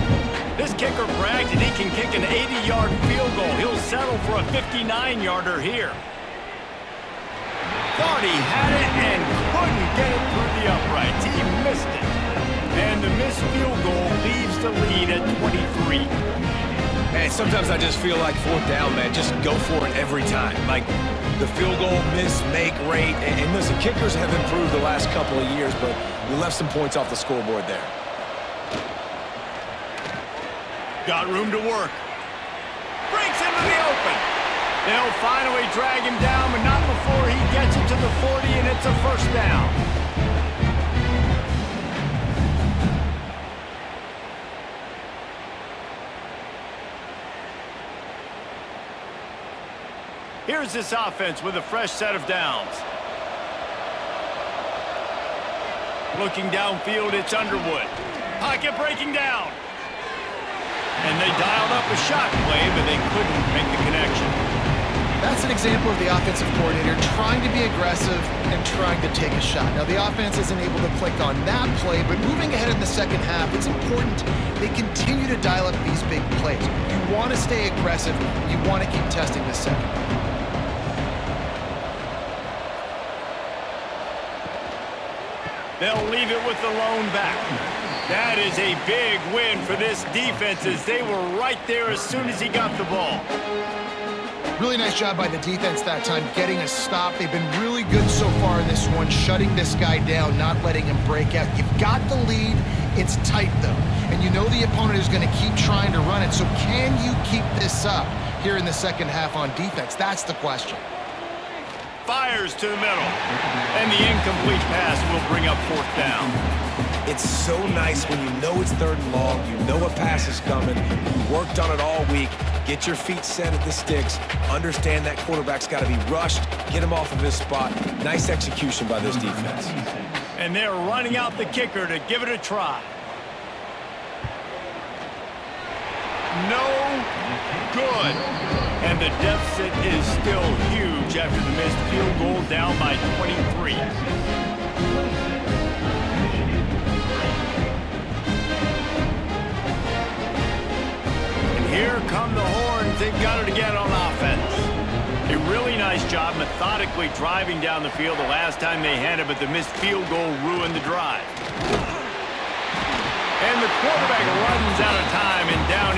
This kicker brags that he can kick an 80-yard field goal. He'll settle for a 59-yarder here. Thought he had it and couldn't get it through the uprights. He missed it. And the missed field goal leaves the lead at 23. Man, sometimes I just feel like 4th down, man. Just go for it every time. Like the field goal miss, make rate. And listen, kickers have improved the last couple of years, but we left some points off the scoreboard there. Got room to work. Breaks into the open. They'll finally drag him down, but not before he gets it to the 40, and it's a first down. Here's this offense with a fresh set of downs. Looking downfield, it's Underwood. Pocket breaking down. And they dialed up a shot play, but they couldn't make the connection. That's an example of the offensive coordinator trying to be aggressive and trying to take a shot. Now, the offense isn't able to click on that play, but moving ahead in the second half, it's important they continue to dial up these big plays. You want to stay aggressive. You want to keep testing the second. They'll leave it with the lone back. That is a big win for this defense as they were right there as soon as he got the ball. Really nice job by the defense that time, getting a stop. They've been really good so far in this one, shutting this guy down, not letting him break out. You've got the lead. It's tight, though. And you know the opponent is going to keep trying to run it. So can you keep this up here in the second half on defense? That's the question. Fires to the middle. And the incomplete pass will bring up 4th down. It's so nice when you know it's 3rd and long, you know a pass is coming, you worked on it all week, get your feet set at the sticks, understand that quarterback's got to be rushed, get him off of his spot. Nice execution by this defense. And they're running out the kicker to give it a try. No good. And the deficit is still huge after the missed field goal, down by 23. Here come the Horns. They've got it again on offense. A really nice job methodically driving down the field the last time they had it, but the missed field goal ruined the drive. And the quarterback runs out of time, and down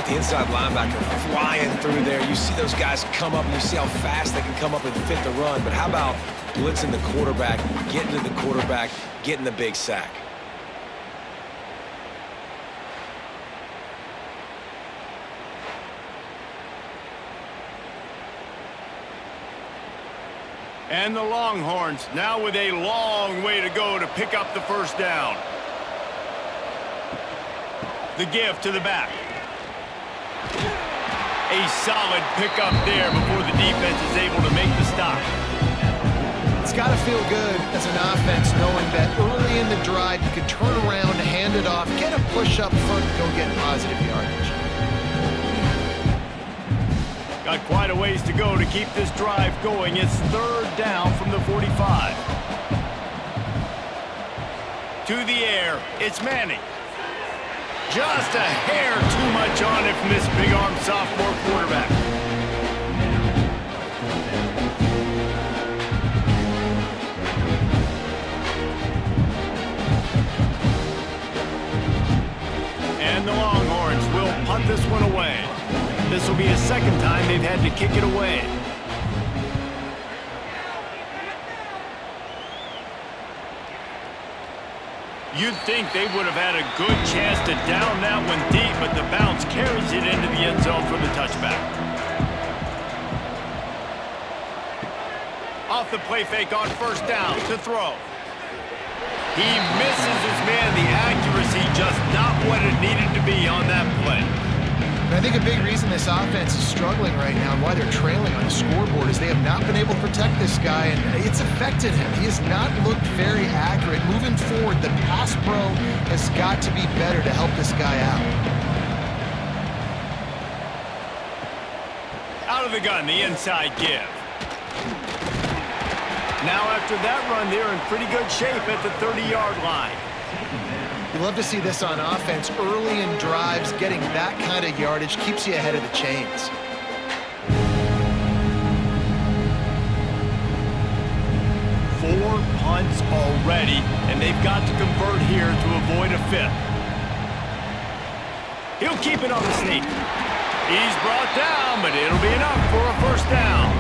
the inside linebacker flying through there. You see those guys come up, and you see how fast they can come up and fit the run. But how about blitzing the quarterback, getting to the quarterback, getting the big sack? And the Longhorns now with a long way to go to pick up the first down. The give to the back. A solid pickup there before the defense is able to make the stop. It's got to feel good as an offense knowing that early in the drive you can turn around, hand it off, get a push up front, and go get positive yardage. Got quite a ways to go to keep this drive going. It's third down from the 45. To the air, it's Manning. Just a hair too much on it from this big-arm sophomore quarterback. And the Longhorns will punt this one away. This will be a second time they've had to kick it away. You'd think they would have had a good chance to down that one deep, but the bounce carries it into the end zone for the touchback. Off the play fake on first down to throw. He misses his man. The accuracy just not what it needed to be on that play. I think a big reason this offense is struggling right now and why they're trailing on the scoreboard is they have not been able to protect this guy, and it's affected him. He has not looked very accurate. Moving forward, the pass pro has got to be better to help this guy out. Out of the gun, the inside give. Now after that run, they're in pretty good shape at the 30-yard line. You love to see this on offense. Early in drives, getting that kind of yardage keeps you ahead of the chains. Four punts already, and they've got to convert here to avoid a fifth. He'll keep it on the sneak. He's brought down, but it'll be enough for a first down.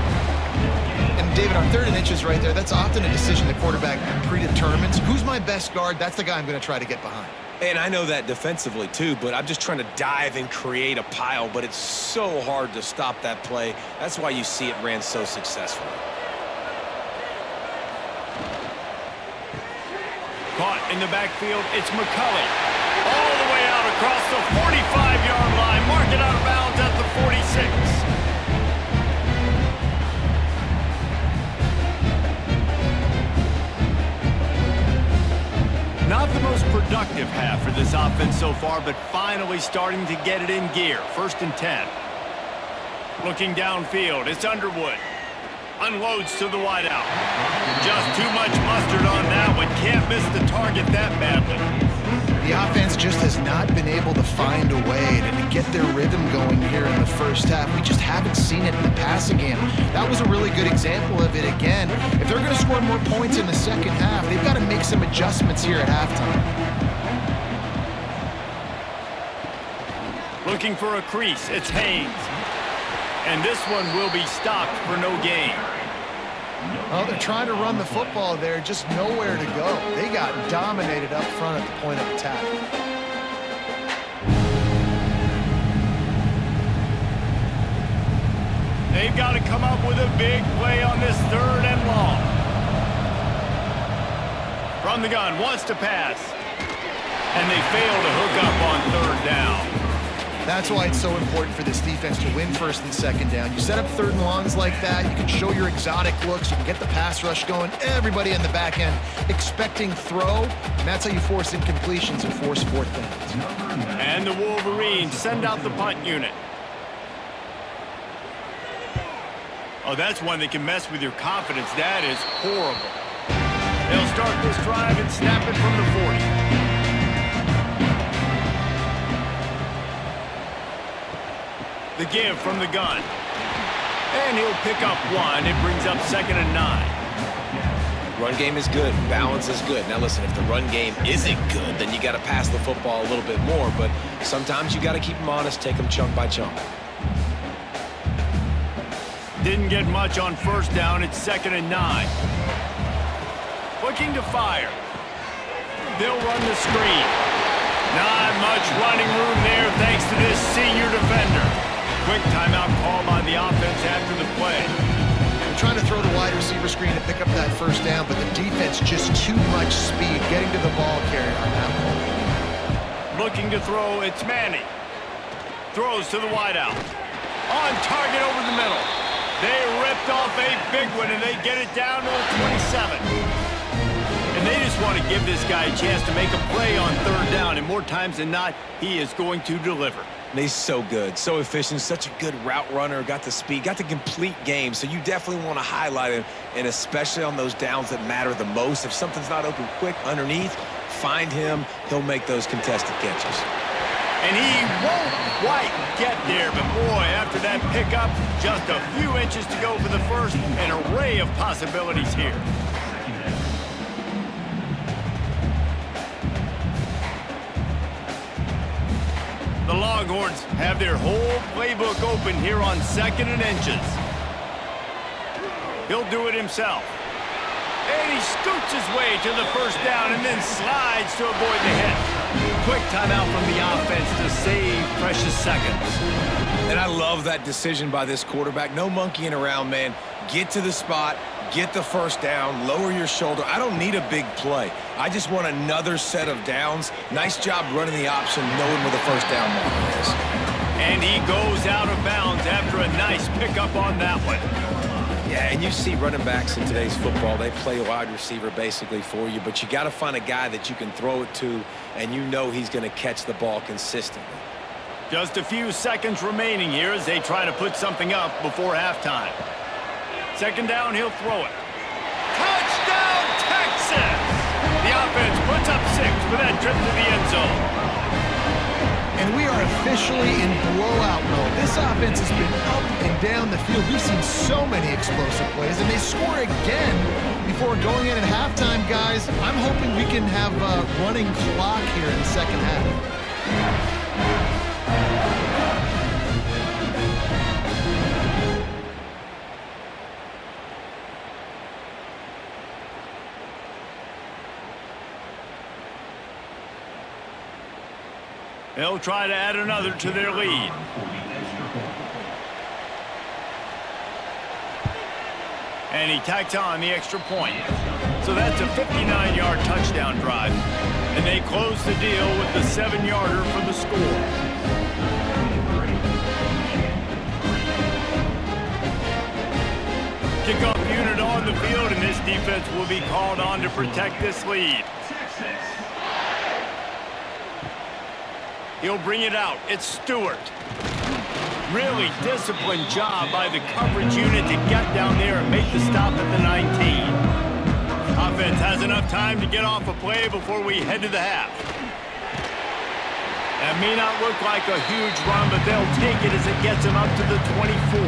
And David, on 3rd and inches right there, that's often a decision the quarterback predetermines. Who's my best guard? That's the guy I'm going to try to get behind. And I know that defensively too, but I'm just trying to dive and create a pile, but it's so hard to stop that play. That's why you see it ran so successfully. Caught in the backfield, it's McCulley. All the way out across the 45-yard line. Mark it out of bounds at the 46. Not the most productive half for this offense so far, but finally starting to get it in gear. 1st and 10. Looking downfield, it's Underwood. Unloads to the wideout. Just too much mustard on that one. Can't miss the target that badly. The offense just has not been able to find a way to get their rhythm going here in the first half. We just haven't seen it in the passing game. That was a really good example of it again. If they're going to score more points in the second half, they've got to make some adjustments here at halftime. Looking for a crease, it's Haynes. And this one will be stopped for no gain. Well, they're trying to run the football there, just nowhere to go. They got dominated up front at the point of attack. They've got to come up with a big play on this 3rd and long. From the gun, wants to pass. And they fail to hook up on 3rd down. That's why it's so important for this defense to win 1st and 2nd down. You set up 3rd and longs like that, you can show your exotic looks, you can get the pass rush going, everybody in the back end expecting throw, and that's how you force incompletions and force 4th downs. And the Wolverines send out the punt unit. Oh, that's one that can mess with your confidence. That is horrible. They'll start this drive and snap it from the 40. The give from the gun. And he'll pick up one. It brings up 2nd and 9. Run game is good. Balance is good. Now, listen, if the run game isn't good, then you got to pass the football a little bit more. But sometimes you got to keep them honest, take them chunk by chunk. Didn't get much on first down. It's 2nd and 9. Looking to fire. They'll run the screen. Not much running room there thanks to this senior defender. Quick timeout call by the offense after the play. Trying to throw the wide receiver screen and pick up that first down, but the defense just too much speed getting to the ball carrier on that one. Looking to throw, it's Manning. Throws to the wideout. On target over the middle. They ripped off a big one, and they get it down to the 27. And they just want to give this guy a chance to make a play on 3rd down, and more times than not, he is going to deliver. And he's so good, so efficient, such a good route runner, got the speed, got the complete game. So you definitely want to highlight him, and especially on those downs that matter the most. If something's not open quick underneath, find him. He'll make those contested catches. And he won't quite get there, but boy, after that pickup, just a few inches to go for the first, an array of possibilities here. The Longhorns have their whole playbook open here on 2nd and inches. He'll do it himself. And he scoots his way to the first down and then slides to avoid the hit. Quick timeout from the offense to save precious seconds. And I love that decision by this quarterback. No monkeying around, man. Get to the spot, get the first down, lower your shoulder. I don't need a big play. I just want another set of downs. Nice job running the option, knowing where the first down marker is. And he goes out of bounds after a nice pickup on that one. Yeah, and you see running backs in today's football, they play wide receiver basically for you, but you got to find a guy that you can throw it to, and you know he's going to catch the ball consistently. Just a few seconds remaining here as they try to put something up before halftime. 2nd down, he'll throw it. Touchdown, Texas! The offense puts up 6 with that trip to the end zone. And we are officially in blowout mode. This offense has been up and down the field. We've seen so many explosive plays, and they score again before going in at halftime, guys. I'm hoping we can have a running clock here in the 2nd half. They'll try to add another to their lead. And he tacks on the extra point. So that's a 59-yard touchdown drive. And they close the deal with the 7-yarder for the score. Kickoff unit on the field, and this defense will be called on to protect this lead. He'll bring it out. It's Stewart. Really disciplined job by the coverage unit to get down there and make the stop at the 19. Offense has enough time to get off a play before we head to the half. That may not look like a huge run, but they'll take it as it gets them up to the 24.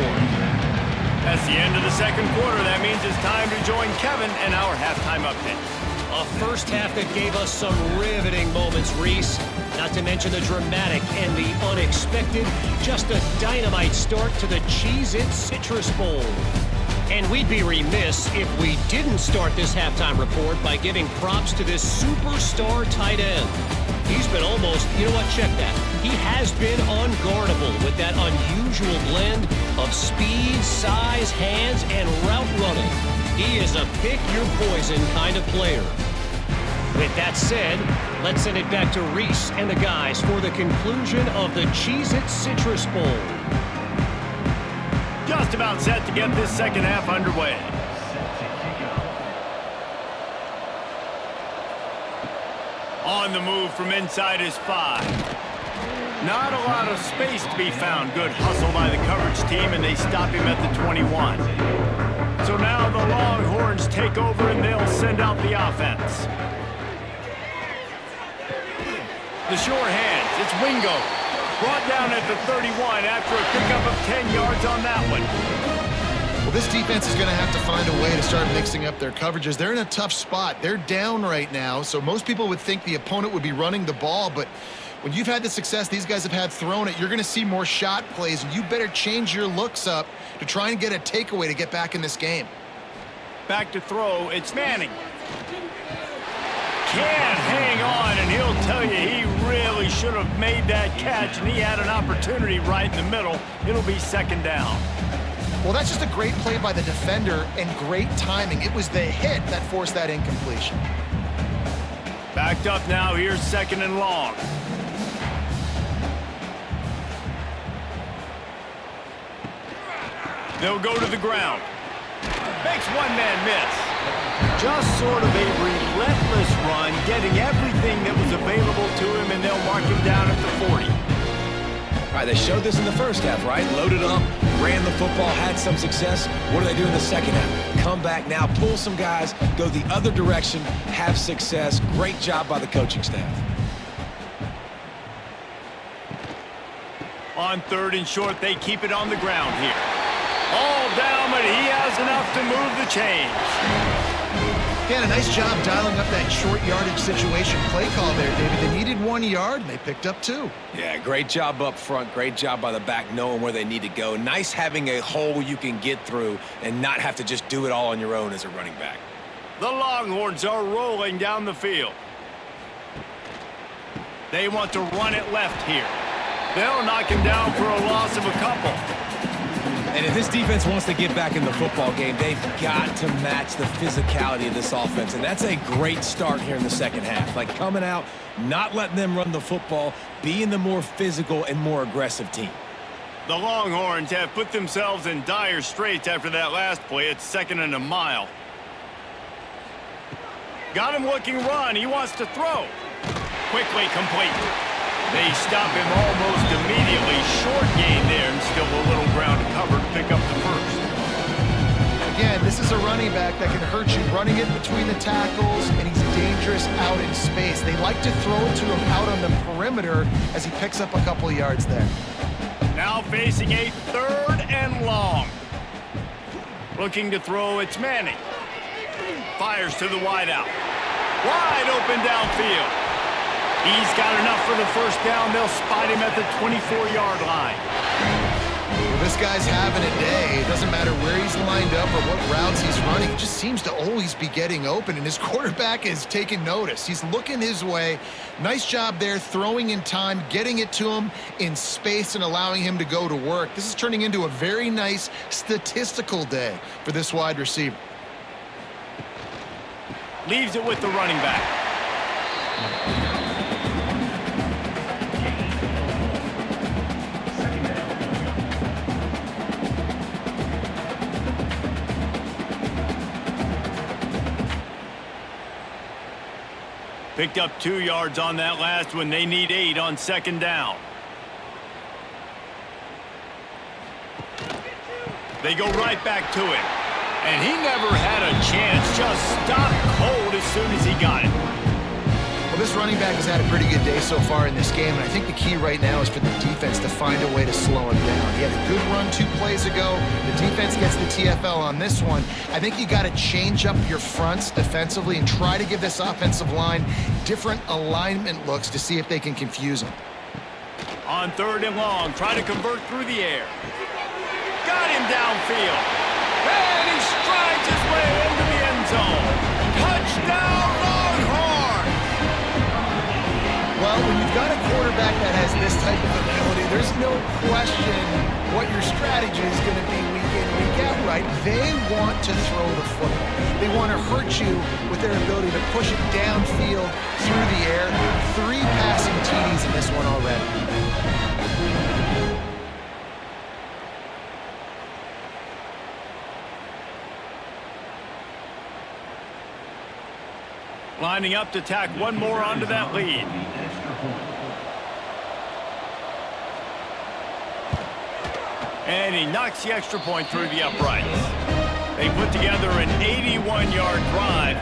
That's the end of the 2nd quarter. That means it's time to join Kevin and our halftime update. A first half that gave us some riveting moments, Reese. Not to mention the dramatic and the unexpected. Just a dynamite start to the Cheez-It Citrus Bowl. And we'd be remiss if we didn't start this halftime report by giving props to this superstar tight end. He's been almost, you know what, check that. He has been unguardable with that unusual blend of speed, size, hands, and route running. He is a pick-your-poison kind of player. With that said, let's send it back to Reese and the guys for the conclusion of the Cheez-It Citrus Bowl. Just about set to get this 2nd half underway. On the move from inside his 5. Not a lot of space to be found. Good hustle by the coverage team, and they stop him at the 21. So now the Longhorns take over, and they'll send out the offense. The sure hands, it's Wingo. Brought down at the 31 after a pickup of 10 yards on that one. Well, this defense is going to have to find a way to start mixing up their coverages. They're in a tough spot. They're down right now, so most people would think the opponent would be running the ball, but when you've had the success these guys have had throwing it, you're going to see more shot plays, and you better change your looks up to try and get a takeaway to get back in this game. Back to throw, it's Manning. Can't hang on, and he'll tell you he really should have made that catch, and he had an opportunity right in the middle. It'll be second down. Well, that's just a great play by the defender and great timing. It was the hit that forced that incompletion. Backed up now, here's second and long. They'll go to the ground. Makes one man miss. Just sort of a relentless run, getting everything that was available to him, and they'll mark him down at the 40. All right, they showed this in the first half, right? Loaded up, ran the football, had some success. What do they do in the second half? Come back now, pull some guys, go the other direction, have success. Great job by the coaching staff. On third and short, they keep it on the ground here. All down, but he has enough to move the chains. Yeah, a nice job dialing up that short yardage situation play call there, David. They needed 1 yard, and they picked up 2. Yeah, great job up front. Great job by the back knowing where they need to go. Nice having a hole you can get through and not have to just do it all on your own as a running back. The Longhorns are rolling down the field. They want to run it left here. They'll knock him down for a loss of a couple. And if this defense wants to get back in the football game, they've got to match the physicality of this offense. And that's a great start here in the second half. Like coming out, not letting them run the football, being the more physical and more aggressive team. The Longhorns have put themselves in dire straits after that last play. It's second and a mile. Got him looking run. He wants to throw. Quickly complete. They stop him almost immediately. Short gain there, and still a little ground to cover to pick up the first. Again, this is a running back that can hurt you, running it between the tackles, and he's dangerous out in space. They like to throw it to him out on the perimeter as he picks up a couple yards there. Now facing a third and long. Looking to throw, it's Manning. Fires to the wideout. Wide open downfield. He's got enough for the first down. They'll spot him at the 24-yard line. Well, this guy's having a day. It doesn't matter where he's lined up or what routes he's running. He just seems to always be getting open, and his quarterback is taking notice. He's looking his way. Nice job there, throwing in time, getting it to him in space and allowing him to go to work. This is turning into a very nice statistical day for this wide receiver. Leaves it with the running back. Picked up 2 yards on that last one. They need 8 on second down. They go right back to it. And he never had a chance. Just stopped cold as soon as he got it. Well, this running back has had a pretty good day so far in this game, and I think the key right now is for the defense to find a way to slow him down. He had a good run 2 plays ago. The defense gets the TFL on this one. I think you got to change up your fronts defensively and try to give this offensive line different alignment looks to see if they can confuse him. On third and long, try to convert through the air. Got him downfield. And he strides his way into the end zone. Touchdown, Longhorns! Well, when you've got a quarterback that has this type of ability, there's no question what your strategy is going to be week in, week out, right? They want to throw the football. They want to hurt you with their ability to push it downfield through the air. 3 passing TDs in this one already. Lining up to tack one more onto that lead. And he knocks the extra point through the uprights. They put together an 81-yard drive.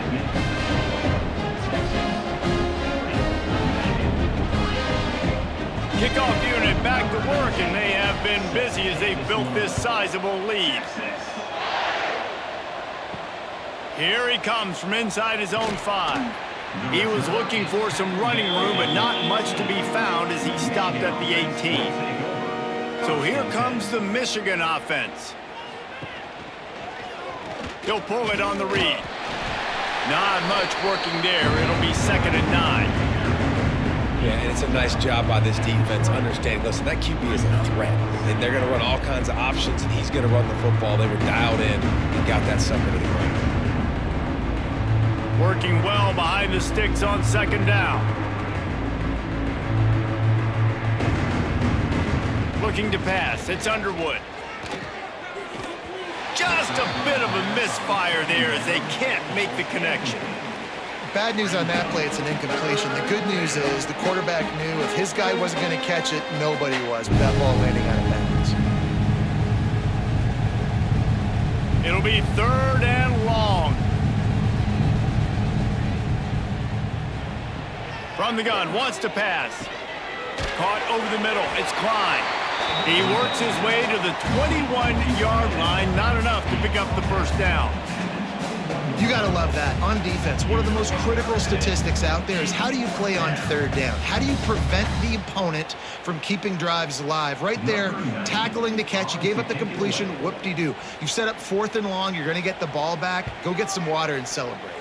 Kickoff unit back to work, and they have been busy as they've built this sizable lead. Here he comes from inside his own 5. He was looking for some running room, but not much to be found as he stopped at the 18. So here comes the Michigan offense. He'll pull it on the read. Not much working there. It'll be 2nd and 9. Yeah, and it's a nice job by this defense understanding, listen, that QB is a threat. And they're going to run all kinds of options, and he's going to run the football. They were dialed in and got that sucker to the ground. Working well behind the sticks on 2nd down. Looking to pass. It's Underwood. Just a bit of a misfire there as they can't make the connection. Bad news on that play, it's an incompletion. The good news is the quarterback knew if his guy wasn't going to catch it, nobody was, with that ball landing out of bounds. It'll be 3rd and long. From the gun, wants to pass. Caught over the middle, it's Klein. He works his way to the 21-yard line, not enough to pick up the 1st down. You got to love that. On defense, one of the most critical statistics out there is how do you play on 3rd down? How do you prevent the opponent from keeping drives alive? Right there, tackling the catch. You gave up the completion, whoop-de-doo. You've set up 4th and long. You're going to get the ball back. Go get some water and celebrate.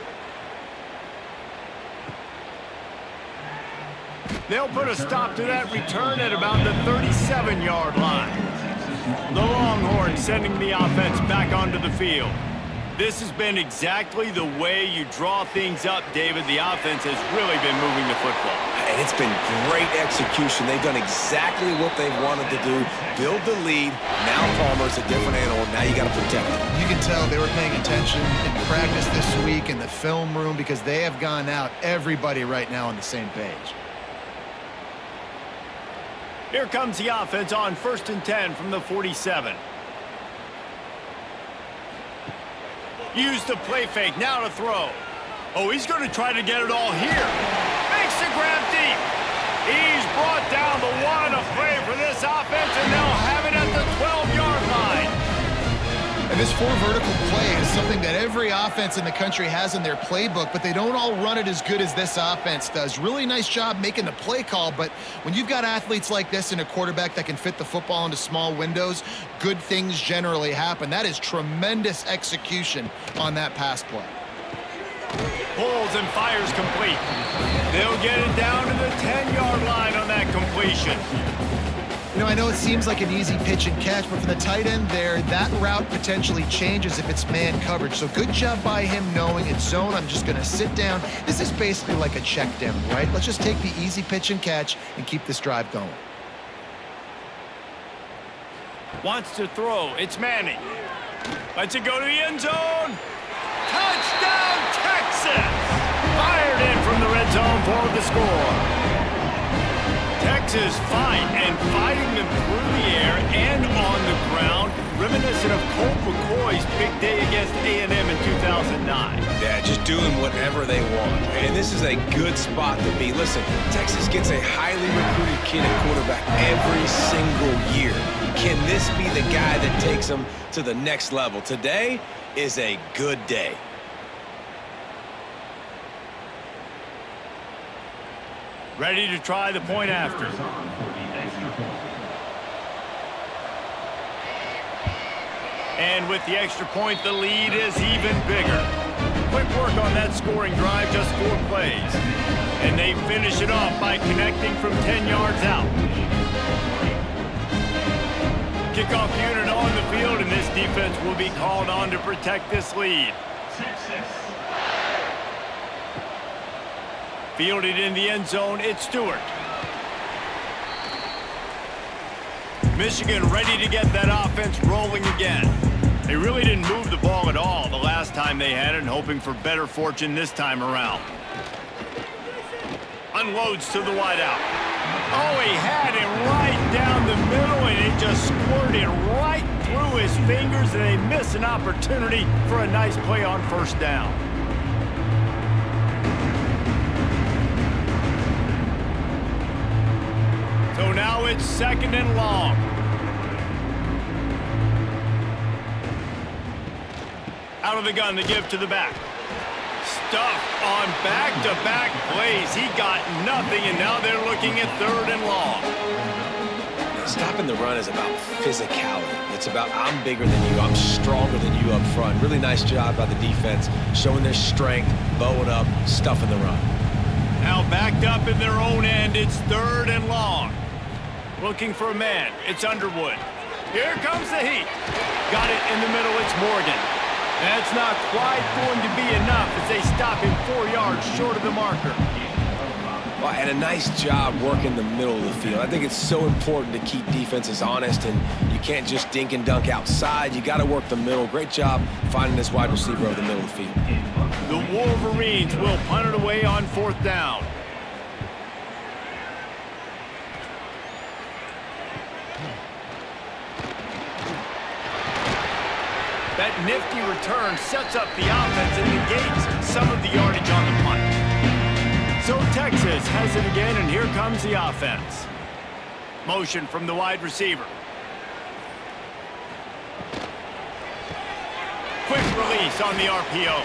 They'll put a stop to that return at about the 37-yard line. The Longhorns sending the offense back onto the field. This has been exactly the way you draw things up, David. The offense has really been moving the football. And it's been great execution. They've done exactly what they've wanted to do. Build the lead. Now Palmer's a different animal. Now you got to protect it. You can tell they were paying attention in practice this week in the film room because they have gone out, everybody right now on the same page. Here comes the offense on 1st and 10 from the 47. Use the play fake, now to throw. Oh, he's going to try to get it all here. Makes the grab deep. He's brought down the one to play for this offense, and they'll have it at the 12-yard line. And this 4 vertical play is something that every offense in the country has in their playbook, but they don't all run it as good as this offense does. Really nice job making the play call, but when you've got athletes like this and a quarterback that can fit the football into small windows, good things generally happen. That is tremendous execution on that pass play. Pulls and fires complete. They'll get it down to the 10-yard line on that completion. You know, I know it seems like an easy pitch and catch, but for the tight end there, that route potentially changes if it's man coverage. So good job by him knowing it's zone. I'm just going to sit down. This is basically like a check down, right? Let's just take the easy pitch and catch and keep this drive going. Wants to throw. It's Manning. Lets it go to the end zone. Touchdown, Texas! Fired in from the red zone for the score. Texas fighting them through the air and on the ground, reminiscent of Colt McCoy's big day against A&M in 2009. Yeah, just doing whatever they want. And this is a good spot to be. Listen, Texas gets a highly recruited kid at quarterback every single year. Can this be the guy that takes them to the next level? Today is a good day. Ready to try the point after. And with the extra point, the lead is even bigger. Quick work on that scoring drive, just 4 plays. And they finish it off by connecting from 10 yards out. Kickoff unit on the field, and this defense will be called on to protect this lead. Fielded in the end zone, it's Stewart. Michigan ready to get that offense rolling again. They really didn't move the ball at all the last time they had it, and hoping for better fortune this time around. Unloads to the wideout. Oh, he had it right down the middle, and it just squirted right through his fingers, and they miss an opportunity for a nice play on 1st down. So now it's 2nd and long. Out of the gun, the give to the back. Stuffed on back-to-back plays. He got nothing, and now they're looking at 3rd and long. Stopping the run is about physicality. It's about I'm bigger than you, I'm stronger than you up front. Really nice job by the defense, showing their strength, bowing up, stuffing the run. Now backed up in their own end, it's 3rd and long. Looking for a man, it's Underwood. Here comes the heat. Got it in the middle, it's Morgan. That's not quite going to be enough as they stop him 4 yards short of the marker. Well, and a nice job working the middle of the field. I think it's so important to keep defenses honest, and you can't just dink and dunk outside. You got to work the middle. Great job finding this wide receiver over the middle of the field. The Wolverines will punt it away on 4th down. That nifty return sets up the offense and negates some of the yardage on the punt. So Texas has it again, and here comes the offense. Motion from the wide receiver. Quick release on the RPO.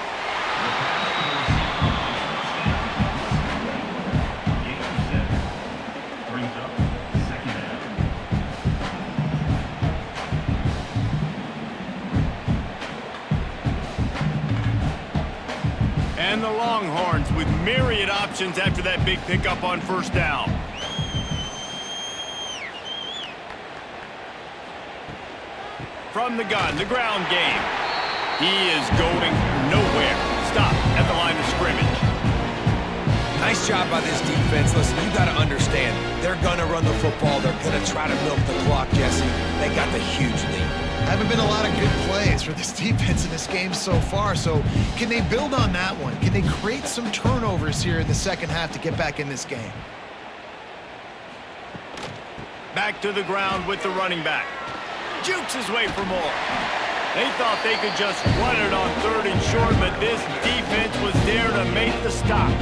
And the Longhorns with myriad options after that big pickup on 1st down. From the gun, the ground game. He is going nowhere. Stop at the line of scrimmage. Nice job by this defense. Listen, you got to understand, they're going to run the football. They're going to try to milk the clock, Jesse. They got the huge lead. Haven't been a lot of good plays for this defense in this game so far, so can they build on that one? Can they create some turnovers here in the second half to get back in this game? Back to the ground with the running back. Jukes his way for more. They thought they could just run it on 3rd and short, but this defense was there to make the stop.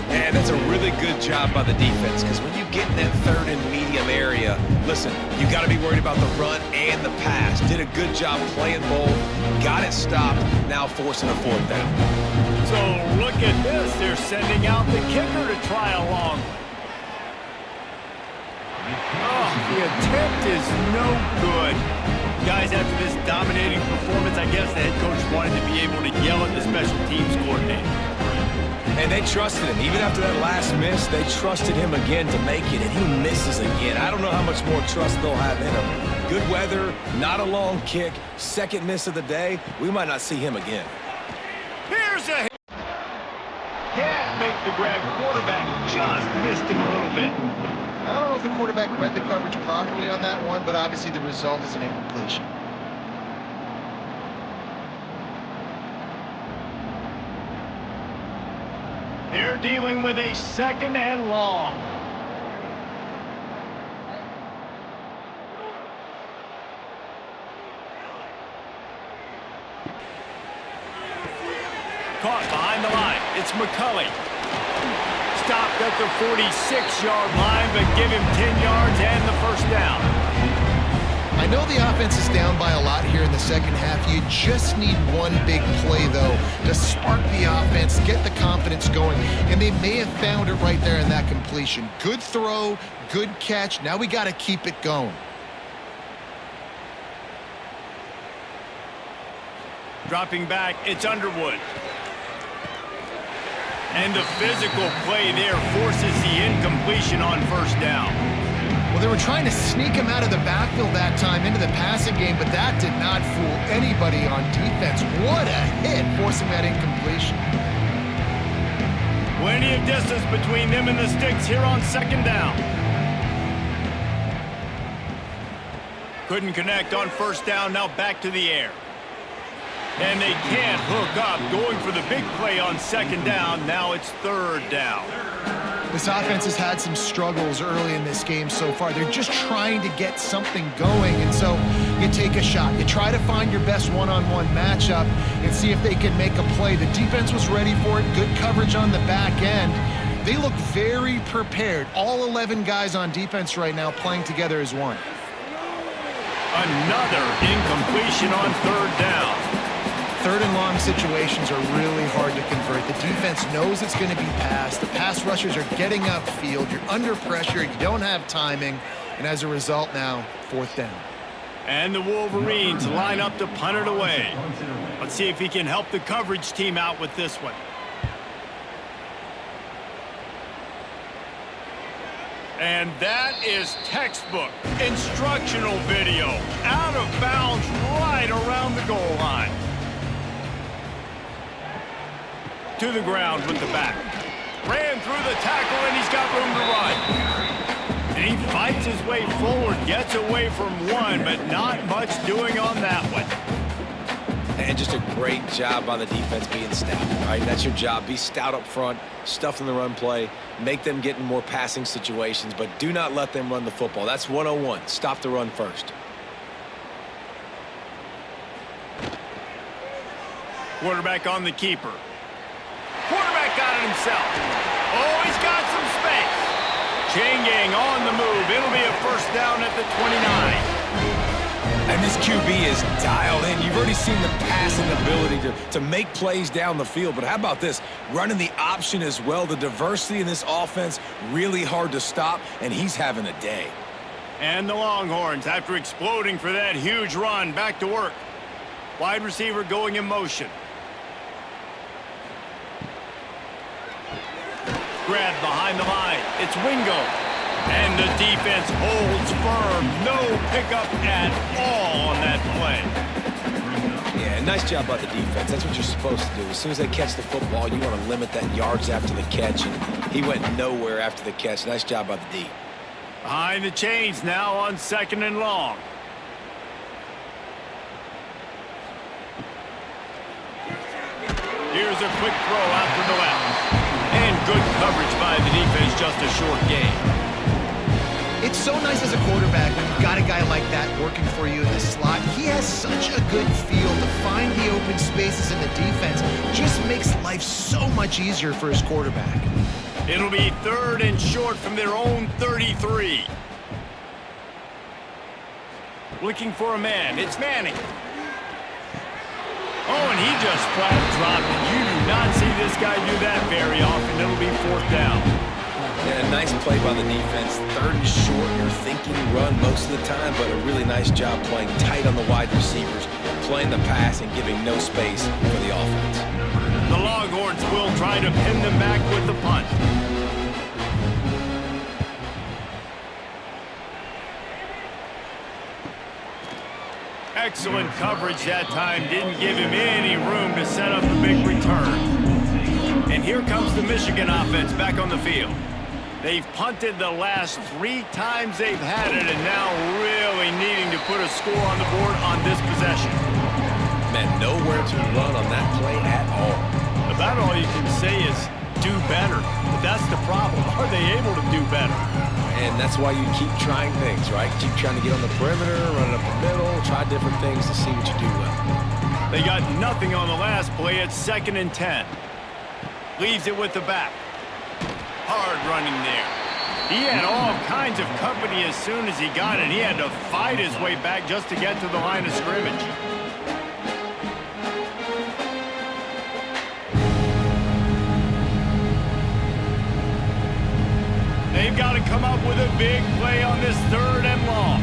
And that's a really good job by the defense, because when you get in that 3rd and medium area, listen, you got to be worried about the run and the pass. Did a good job playing both, got it stopped, now forcing a 4th down. So look at this. They're sending out the kicker to try a long one. Oh, the attempt is no good. Guys, after this dominating performance, I guess the head coach wanted to be able to yell at the special teams coordinator. And they trusted him. Even after that last miss, they trusted him again to make it, and he misses again. I don't know how much more trust they'll have in him. Good weather, not a long kick, 2nd miss of the day. We might not see him again. Here's a hit. Can't make the grab. Quarterback just missed him a little bit. I don't know if the quarterback read the coverage properly on that one, but obviously the result is an incompletion. They're dealing with a 2nd and long. Caught behind the line. It's McCulley. Stopped at the 46-yard line, but give him 10 yards and the 1st down. I know the offense is down by a lot here in the second half. You just need one big play, though, to spark the offense, get the confidence going, and they may have found it right there in that completion. Good throw, good catch. Now we got to keep it going. Dropping back, it's Underwood. And the physical play there forces the incompletion on 1st down. Well, they were trying to sneak him out of the backfield that time into the passing game, but that did not fool anybody on defense. What a hit, forcing that incompletion. Plenty of distance between them and the sticks here on 2nd down. Couldn't connect on 1st down, now back to the air. And they can't hook up, going for the big play on 2nd down. Now it's 3rd down. This offense has had some struggles early in this game so far. They're just trying to get something going, and so you take a shot. You try to find your best one-on-one matchup and see if they can make a play. The defense was ready for it. Good coverage on the back end. They look very prepared. All 11 guys on defense right now playing together as one. Another incompletion on 3rd down. Third and long situations are really hard to convert. The defense knows it's going to be passed. The pass rushers are getting upfield. You're under pressure. You don't have timing. And as a result now, fourth down. And the Wolverines line up to punt it away. Let's see if he can help the coverage team out with this one. And that is textbook instructional video. Out of bounds right around the goal line. To the ground with the back. Ran through the tackle and he's got room to run. And he fights his way forward, gets away from one, but not much doing on that one. And just a great job by the defense being stout, right? That's your job. Be stout up front, stuff in the run play, make them get in more passing situations, but do not let them run the football. That's 101. Stop the run first. Quarterback on the keeper. Quarterback got it himself. Oh, he's got some space. Chain gang on the move. It'll be a first down at the 29. And this QB is dialed in. You've already seen the passing ability to make plays down the field. But how about this? Running the option as well. The diversity in this offense, really hard to stop, and he's having a day. And the Longhorns, after exploding for that huge run, back to work. Wide receiver going in motion. Grab behind the line. It's Wingo. And the defense holds firm. No pickup at all on that play. Yeah, nice job by the defense. That's what you're supposed to do. As soon as they catch the football, you want to limit that yards after the catch. And he went nowhere after the catch. Nice job by the D. Behind the chains now on second and long. Here's a quick throw out to the left. And good coverage by the defense, just a short gain. It's so nice as a quarterback when you've got a guy like that working for you in the slot. He has such a good feel to find the open spaces in the defense. Just makes life so much easier for his quarterback. It'll be third and short from their own 33. Looking for a man. It's Manning. Oh, and he just flat dropped it. You do not see this guy do that very often. It'll be fourth down. Yeah, nice play by the defense. Third and short, you're thinking run most of the time, but a really nice job playing tight on the wide receivers, playing the pass and giving no space for the offense. The Longhorns will try to pin them back with the punt. Excellent coverage that time. Didn't give him any room to set up the big return. And here comes the Michigan offense back on the field. They've punted the last 3 times they've had it, and now really needing to put a score on the board on this possession. Man, nowhere to run on that play at all. About all you can say is do better. But that's the problem. Are they able to do better? And that's why you keep trying things, right? Keep trying to get on the perimeter, run it up the middle, try different things to see what you do well. They got nothing on the last play. It's 2nd and 10. Leaves it with the back. Hard running there. He had all kinds of company as soon as he got it. He had to fight his way back just to get to the line of scrimmage. They've got to come up with a big play on this 3rd and long.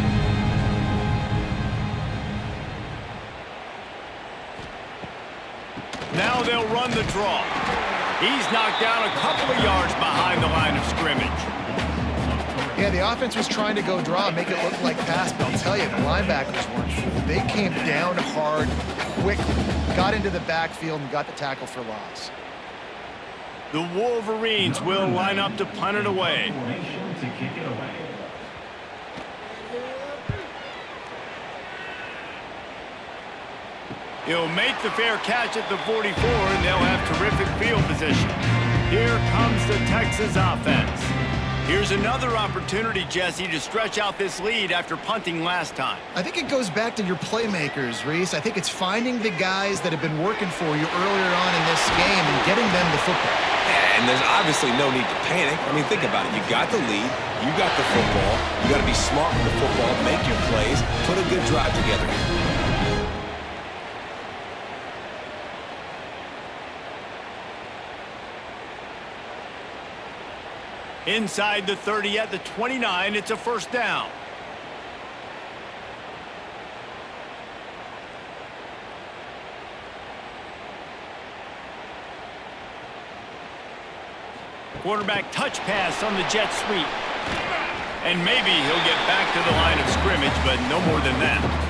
Now they'll run the draw. He's knocked down a couple of yards behind the line of scrimmage. Yeah, the offense was trying to go draw, make it look like pass, but I'll tell you, the linebackers weren't fooled. They came down hard, quickly, got into the backfield, and got the tackle for loss. The Wolverines will line up to punt it away. He'll make the fair catch at the 44, and they'll have terrific field position. Here comes the Texas offense. Here's another opportunity, Jesse, to stretch out this lead after punting last time. I think it goes back to your playmakers, Reese. I think it's finding the guys that have been working for you earlier on in this game and getting them the football. And there's obviously no need to panic. I mean, think about it. You got the lead. You got the football. You got to be smart with the football, make your plays, put a good drive together. Inside the 30 at the 29, it's a first down. Quarterback touch pass on the jet sweep. And maybe he'll get back to the line of scrimmage, but no more than that.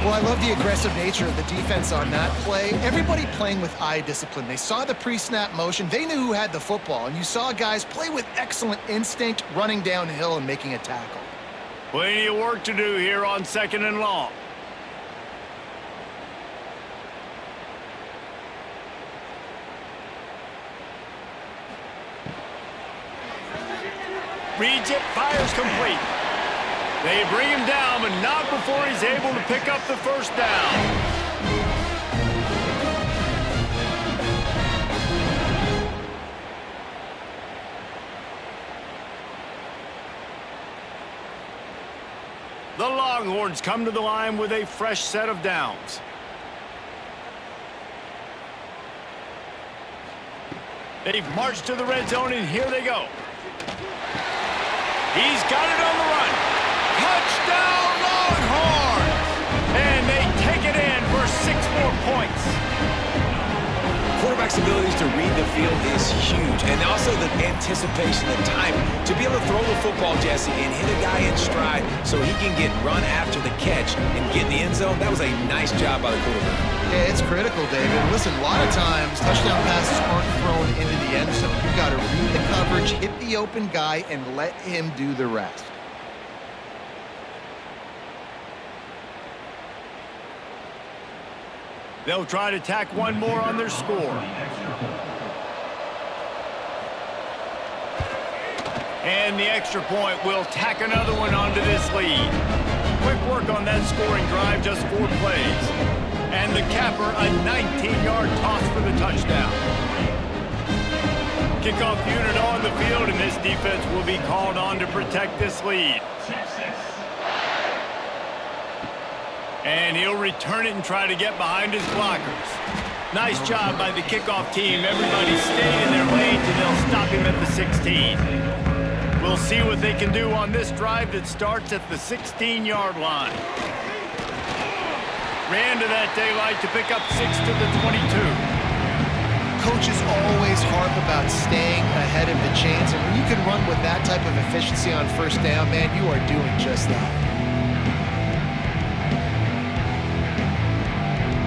Well, I love the aggressive nature of the defense on that play. Everybody playing with eye discipline. They saw the pre-snap motion. They knew who had the football. And you saw guys play with excellent instinct, running downhill and making a tackle. Plenty of work to do here on 2nd and long. Reads it, fires complete. They bring him down, but not before he's able to pick up the first down. The Longhorns come to the line with a fresh set of downs. They've marched to the red zone, and here they go. He's got it on the run. Touchdown, Longhorns! And they take it in for 6 more points. Quarterback's abilities to read the field is huge, and also the anticipation, the timing. To be able to throw the football, Jesse, and hit a guy in stride so he can get run after the catch and get in the end zone, that was a nice job by the quarterback. Yeah, it's critical, David. Listen, a lot of times touchdown passes aren't thrown into the end zone. You've got to read the coverage, hit the open guy, and let him do the rest. They'll try to tack one more on their score. And the extra point will tack another one onto this lead. Quick work on that scoring drive, just 4 plays. And the capper, a 19-yard toss for the touchdown. Kickoff unit on the field, and this defense will be called on to protect this lead. And he'll return it and try to get behind his blockers. Nice job by the kickoff team. Everybody stayed in their lanes, and they'll stop him at the 16. We'll see what they can do on this drive that starts at the 16-yard line. Ran to that daylight to pick up 6 to the 22. Coaches always harp about staying ahead of the chains, and when you can run with that type of efficiency on first down, man, you are doing just that.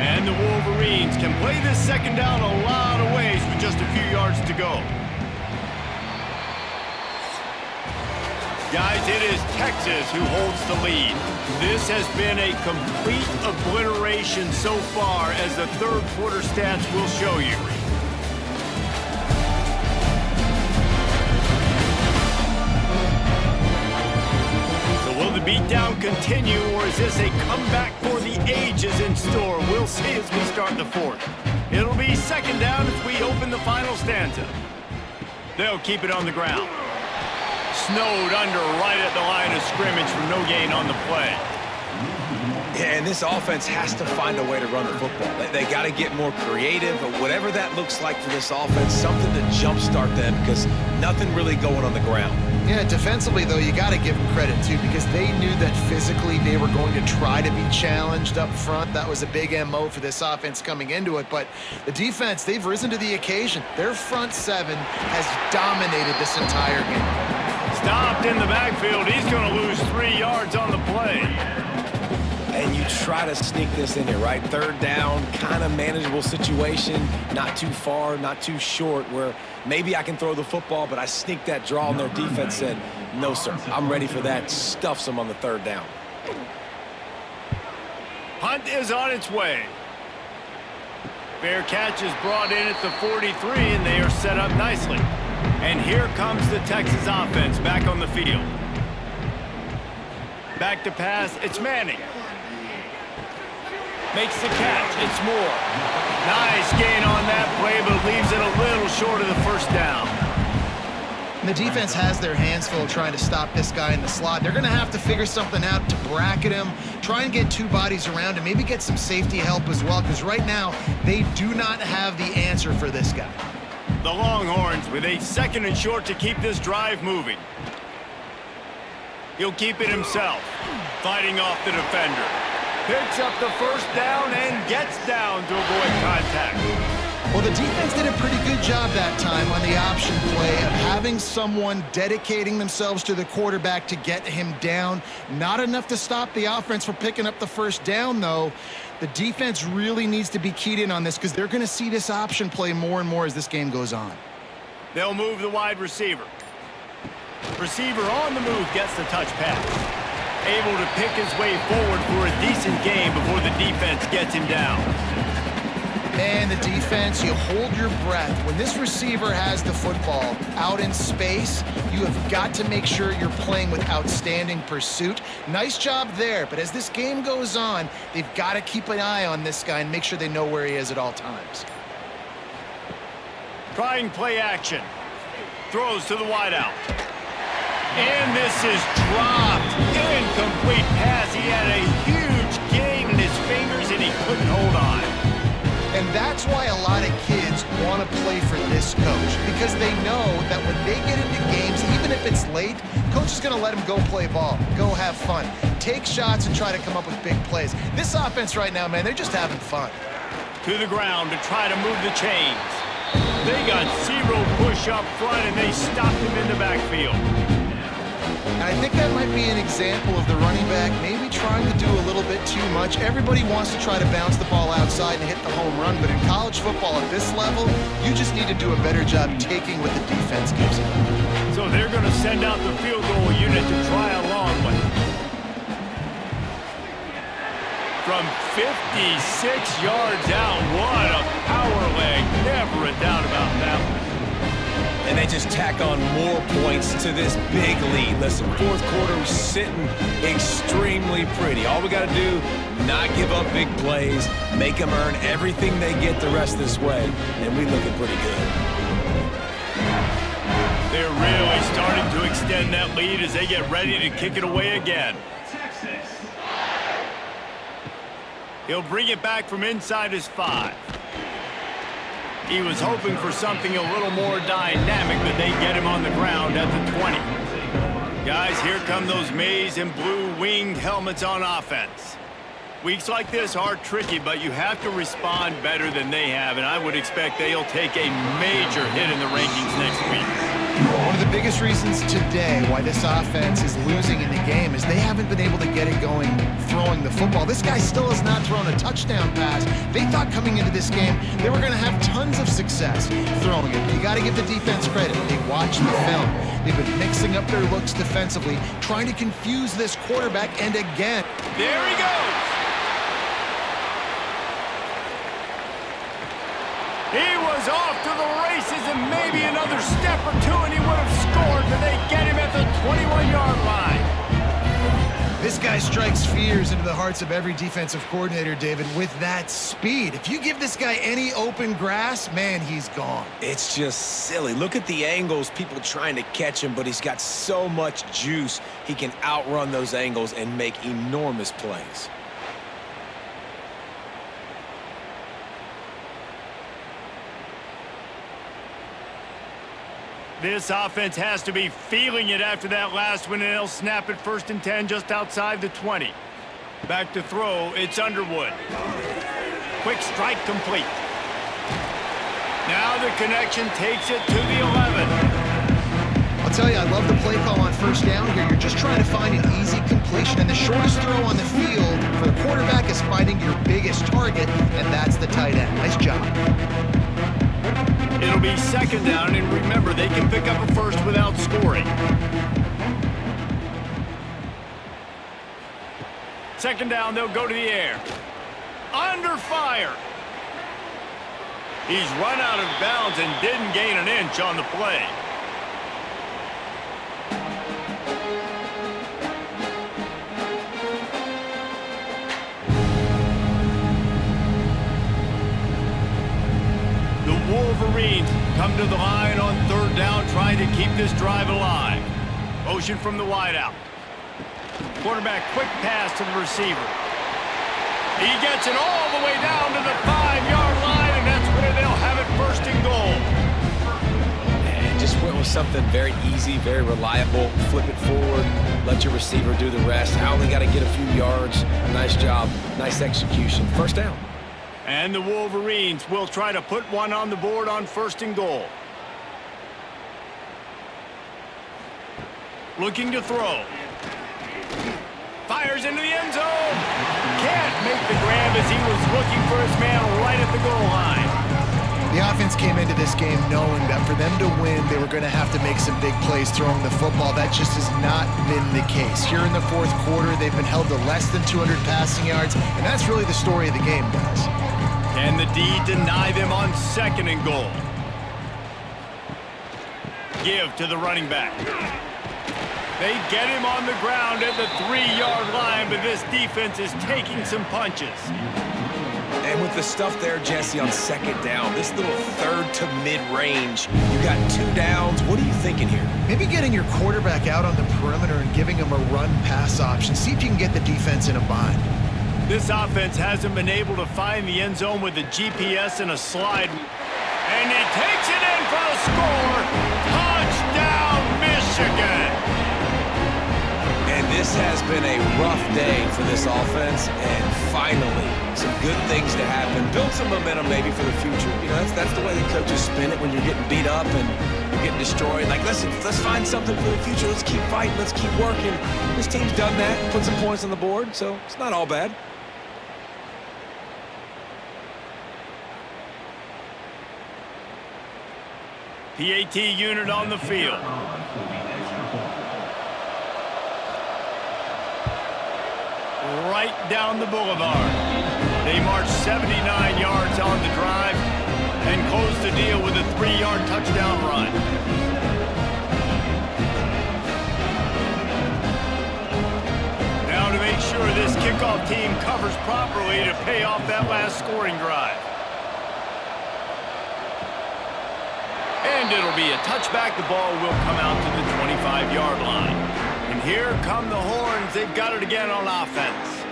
And the Wolverines can play this second down a lot of ways with just a few yards to go. Guys, it is Texas who holds the lead. This has been a complete obliteration so far, as the third quarter stats will show you. Will the beatdown continue, or is this a comeback for the ages in store? We'll see as we start the fourth. It'll be second down as we open the final stanza. They'll keep it on the ground. Snowed under right at the line of scrimmage for no gain on the play. Yeah, and this offense has to find a way to run the football. They got to get more creative, but whatever that looks like for this offense, something to jumpstart them, because nothing really going on the ground. Yeah, defensively, though, you got to give them credit, too, because they knew that physically they were going to try to be challenged up front. That was a big MO for this offense coming into it. But the defense, they've risen to the occasion. Their front seven has dominated this entire game. Stopped in the backfield. He's going to lose 3 yards on the play. And you try to sneak this in here, right? Third down, kind of manageable situation, not too far, not too short, where maybe I can throw the football, but I sneak that draw, and their defense said, no, sir, I'm ready for that. Stuffs them on the third down. Punt is on its way. Fair catch is brought in at the 43, and they are set up nicely. And here comes the Texas offense back on the field. Back to pass, it's Manning. Makes the catch, it's Moore. Nice gain on that play, but leaves it a little short of the first down. And the defense has their hands full trying to stop this guy in the slot. They're going to have to figure something out to bracket him, try and get 2 bodies around him, maybe get some safety help as well, because right now they do not have the answer for this guy. The Longhorns with a 2nd and short to keep this drive moving. He'll keep it himself, fighting off the defender. Picks up the first down and gets down to avoid contact. Well, the defense did a pretty good job that time on the option play of having someone dedicating themselves to the quarterback to get him down. Not enough to stop the offense from picking up the first down, though. The defense really needs to be keyed in on this because they're going to see this option play more and more as this game goes on. They'll move the wide receiver. Receiver on the move gets the touch pass. Able to pick his way forward for a decent game before the defense gets him down. Man, the defense, you hold your breath. When this receiver has the football out in space, you have got to make sure you're playing with outstanding pursuit. Nice job there, but as this game goes on, they've got to keep an eye on this guy and make sure they know where he is at all times. Trying play action. Throws to the wideout. And this is dropped. Incomplete pass. He had a huge gain in his fingers and he couldn't hold on. And that's why a lot of kids want to play for this coach, because they know that when they get into games, even if it's late, coach is going to let them go play ball, go have fun, take shots and try to come up with big plays. This offense right now, man, they're just having fun. To the ground to try to move the chains. They got 0 push up front and they stopped him in the backfield. And I think that might be an example of the running back maybe trying to do a little bit too much. Everybody wants to try to bounce the ball outside and hit the home run, but in college football at this level, you just need to do a better job taking what the defense gives you. So they're going to send out the field goal unit to try a long one. From 56 yards out, what a power leg. Never a doubt about that one. And they just tack on more points to this big lead. Listen, 4th quarter sitting extremely pretty. All we got to do, not give up big plays, make them earn everything they get the rest of this way, and we looking pretty good. They're really starting to extend that lead as they get ready to kick it away again. He'll bring it back from inside his 5. He was hoping for something a little more dynamic, but they get him on the ground at the 20. Guys, here come those maize and blue winged helmets on offense. Weeks like this are tricky, but you have to respond better than they have, and I would expect they'll take a major hit in the rankings next week. One of the biggest reasons today why this offense is losing in the game is they haven't been able to get it going throwing the football. This guy still has not thrown a touchdown pass. They thought coming into this game they were going to have tons of success throwing it. You got to give the defense credit. They watched the film. They've been mixing up their looks defensively, trying to confuse this quarterback, and again. There he goes. He was off to the races and maybe another step or two and he would have scored, but they get him at the 21-yard line. This guy strikes fears into the hearts of every defensive coordinator, David, with that speed. If you give this guy any open grass, man, he's gone. It's just silly. Look at the angles, people trying to catch him, but he's got so much juice. He can outrun those angles and make enormous plays. This offense has to be feeling it after that last one, and they'll snap it 1st and 10 just outside the 20. Back to throw, it's Underwood. Quick strike complete. Now the connection takes it to the 11. I'll tell you, I love the play call on 1st down here. You're just trying to find an easy completion, and the shortest throw on the field for the quarterback is finding your biggest target, and that's the tight end. Nice job. It'll be 2nd down, and remember, they can pick up a first without scoring. 2nd down, they'll go to the air. Under fire. He's run out of bounds and didn't gain an inch on the play. Wolverines come to the line on 3rd down, trying to keep this drive alive. Motion from the wideout. Quarterback quick pass to the receiver. He gets it all the way down to the 5-yard line, and that's where they'll have it 1st and goal. with something very easy, very reliable. Flip it forward, let your receiver do the rest. I only got to get a few yards. Nice job, nice execution. First down. And the Wolverines will try to put one on the board on 1st and goal. Looking to throw. Fires into the end zone. Can't make the grab as he was looking for his man right at the goal line. The offense came into this game knowing that for them to win, they were going to have to make some big plays throwing the football. That just has not been the case. Here in the 4th quarter, they've been held to less than 200 passing yards, and that's really the story of the game, guys. Can the D deny them on 2nd and goal? Give to the running back. They get him on the ground at the 3-yard line, but this defense is taking some punches. And with the stuff there, Jesse, on 2nd down, this little 3rd to mid-range, you got 2 downs. What are you thinking here? Maybe getting your quarterback out on the perimeter and giving him a run-pass option. See if you can get the defense in a bind. This offense hasn't been able to find the end zone with a GPS and a slide. And he takes it in for a score. Touchdown, Michigan! And this has been a rough day for this offense, and finally, some good things to happen. Build some momentum maybe for the future. You know, that's the way the coaches spin it when you're getting beat up and you're getting destroyed. Like, listen, let's find something for the future. Let's keep fighting. Let's keep working. This team's done that, put some points on the board, so it's not all bad. PAT unit on the field. Right down the boulevard. They march 79 yards on the drive and close the deal with a 3-yard touchdown run. Now to make sure this kickoff team covers properly to pay off that last scoring drive. And it'll be a touchback. The ball will come out to the 25-yard line. And here come the Horns. They've got it again on offense.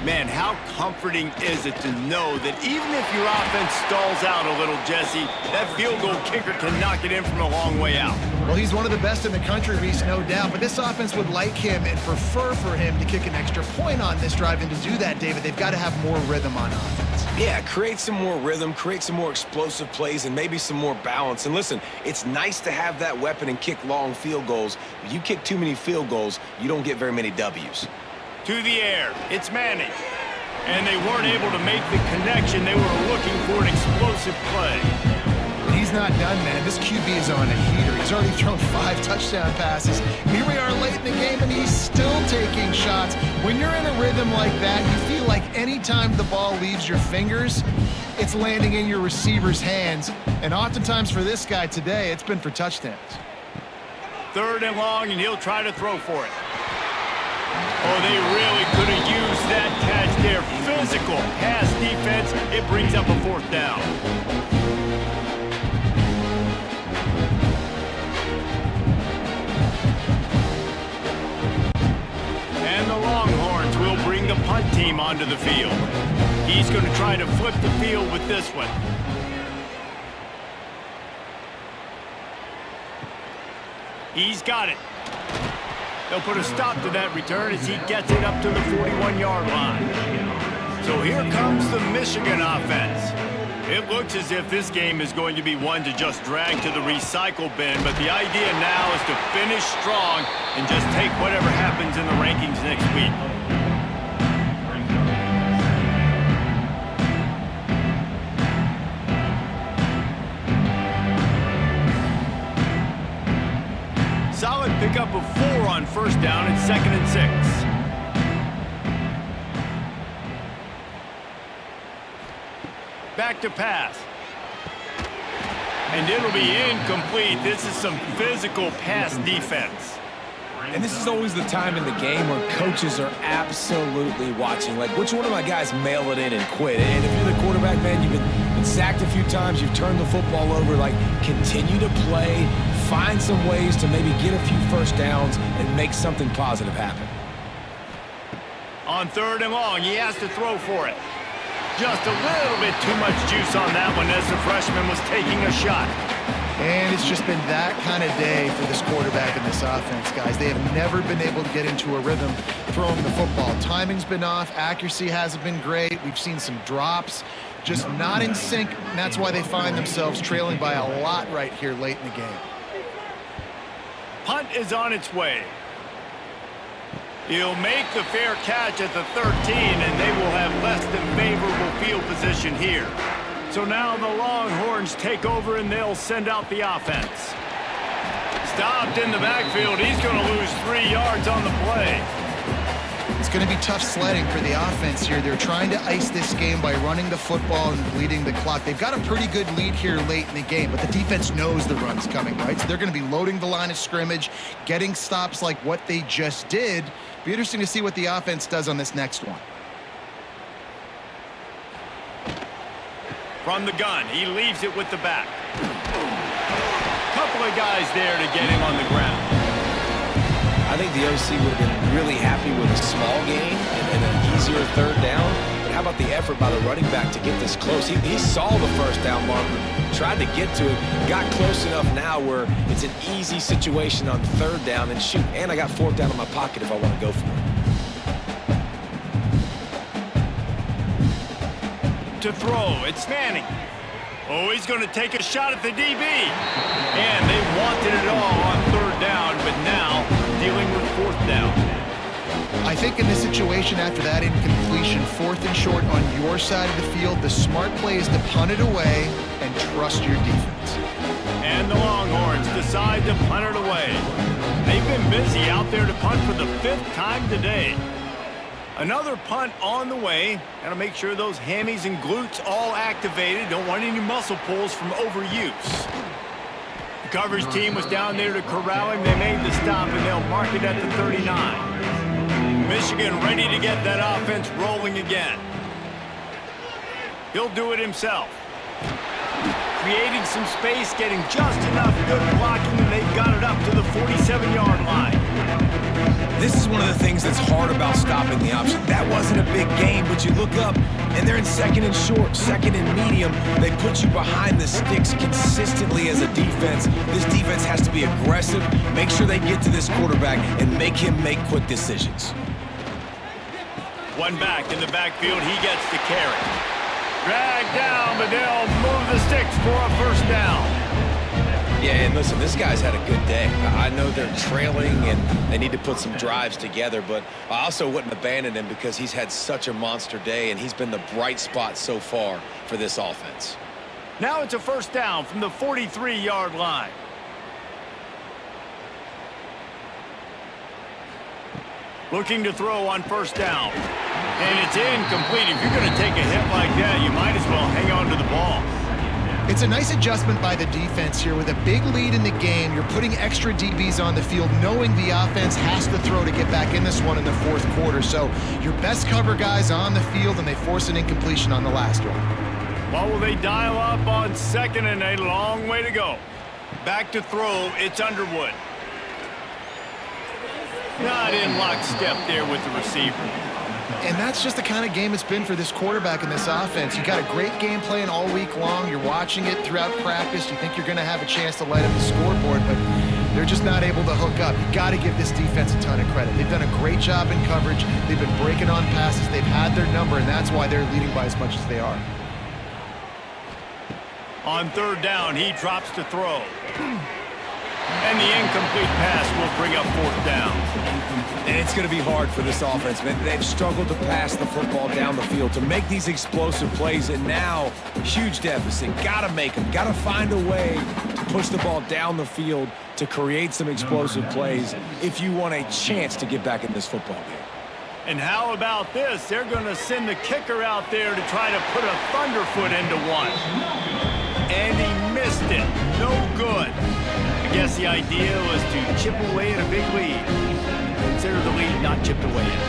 Man, how comforting is it to know that even if your offense stalls out a little, Jesse, that field goal kicker can knock it in from a long way out. Well, he's one of the best in the country, Reese, no doubt. But this offense would like him and prefer for him to kick an extra point on this drive. And to do that, David, they've got to have more rhythm on offense. Yeah, create some more rhythm, create some more explosive plays, and maybe some more balance. And listen, it's nice to have that weapon and kick long field goals. If you kick too many field goals, you don't get very many W's. To the air, it's Manning. And they weren't able to make the connection. They were looking for an explosive play. He's not done, man. This QB is on a heater. He's already thrown 5 touchdown passes. Here we are late in the game, and he's still taking shots. When you're in a rhythm like that, you feel like any time the ball leaves your fingers, it's landing in your receiver's hands. And oftentimes for this guy today, it's been for touchdowns. 3rd and long, and he'll try to throw for it. Oh, they really could have used that catch there. Physical pass defense. It brings up a 4th down. And the Longhorns will bring the punt team onto the field. He's going to try to flip the field with this one. He's got it. They'll put a stop to that return as he gets it up to the 41-yard line. So here comes the Michigan offense. It looks as if this game is going to be one to just drag to the recycle bin, but the idea now is to finish strong and just take whatever happens in the rankings next week. Solid pickup of 4 on 1st down and 2nd and 6. Back to pass. And it'll be incomplete. This is some physical pass defense. And this is always the time in the game where coaches are absolutely watching. Like, which one of my guys mail it in and quit? And if you're the quarterback, man, you've been sacked a few times, you've turned the football over. Like, continue to play, find some ways to maybe get a few 1st downs and make something positive happen. On 3rd and long, he has to throw for it. Just a little bit too much juice on that one as the freshman was taking a shot. And it's just been that kind of day for this quarterback and this offense, guys. They have never been able to get into a rhythm throwing the football. Timing's been off. Accuracy hasn't been great. We've seen some drops, just not in sync, and that's why they find themselves trailing by a lot right here late in the game. Punt is on its way. He'll make the fair catch at the 13, and they will have less than favorable field position here. So now the Longhorns take over, and they'll send out the offense. Stopped in the backfield. He's going to lose 3 yards on the play. It's going to be tough sledding for the offense here. They're trying to ice this game by running the football and bleeding the clock. They've got a pretty good lead here late in the game, but the defense knows the run's coming, right? So they're going to be loading the line of scrimmage, getting stops like what they just did. Be interesting to see what the offense does on this next one. From the gun, he leaves it with the back. Couple of guys there to get him on the ground. I think the OC would have been really happy with a small gain and an easier third down. But how about the effort by the running back to get this close? He saw the first down marker, tried to get to it, got close enough now where it's an easy situation on third down. And shoot, and I got fourth down in my pocket if I want to go for it. To throw, it's Manning. Oh, he's going to take a shot at the DB. And they wanted it all on third down, but now dealing with fourth down. I think in this situation after that incompletion, 4th and short on your side of the field, the smart play is to punt it away and trust your defense. And the Longhorns decide to punt it away. They've been busy out there to punt for the 5th time today. Another punt on the way. Got to make sure those hammies and glutes all activated. Don't want any muscle pulls from overuse. The coverage team was down there to corral him. They made the stop, and they'll mark it at the 39. Michigan ready to get that offense rolling again. He'll do it himself. Creating some space, getting just enough good blocking, and they've got it up to the 47-yard line. This is one of the things that's hard about stopping the option. That wasn't a big game, but you look up, and they're in 2nd and short, 2nd and medium. They put you behind the sticks consistently as a defense. This defense has to be aggressive, make sure they get to this quarterback, and make him make quick decisions. One back in the backfield, he gets the carry. Dragged down, but they'll move the sticks for a first down. Yeah, and listen, this guy's had a good day. I know they're trailing and they need to put some drives together, but I also wouldn't abandon him because he's had such a monster day and he's been the bright spot so far for this offense. Now it's a first down from the 43-yard line. Looking to throw on first down. And it's incomplete. If you're going to take a hit like that, you might as well hang on to the ball. It's a nice adjustment by the defense here. With a big lead in the game, you're putting extra DBs on the field, knowing the offense has to throw to get back in this one in the 4th quarter. So your best cover guys on the field, and they force an incompletion on the last one. Well, will they dial up on 2nd and a long way to go? Back to throw, it's Underwood. Not in lockstep there with the receiver. And that's just the kind of game it's been for this quarterback and this offense. You got a great game plan all week long. You're watching it throughout practice. You think you're going to have a chance to light up the scoreboard, but they're just not able to hook up. You got to give this defense a ton of credit. They've done a great job in coverage. They've been breaking on passes. They've had their number, and that's why they're leading by as much as they are. On third down, he drops to throw. And the incomplete pass will bring up fourth down. And it's going to be hard for this offense, man. They've struggled to pass the football down the field, to make these explosive plays, and now, huge deficit. Got to make them. Got to find a way to push the ball down the field to create some explosive plays if you want a chance to get back in this football game. And how about this? They're going to send the kicker out there to try to put a thunderfoot into one. And he missed it. No good. I guess the idea was to chip away at a big lead. Consider the lead not chipped away at.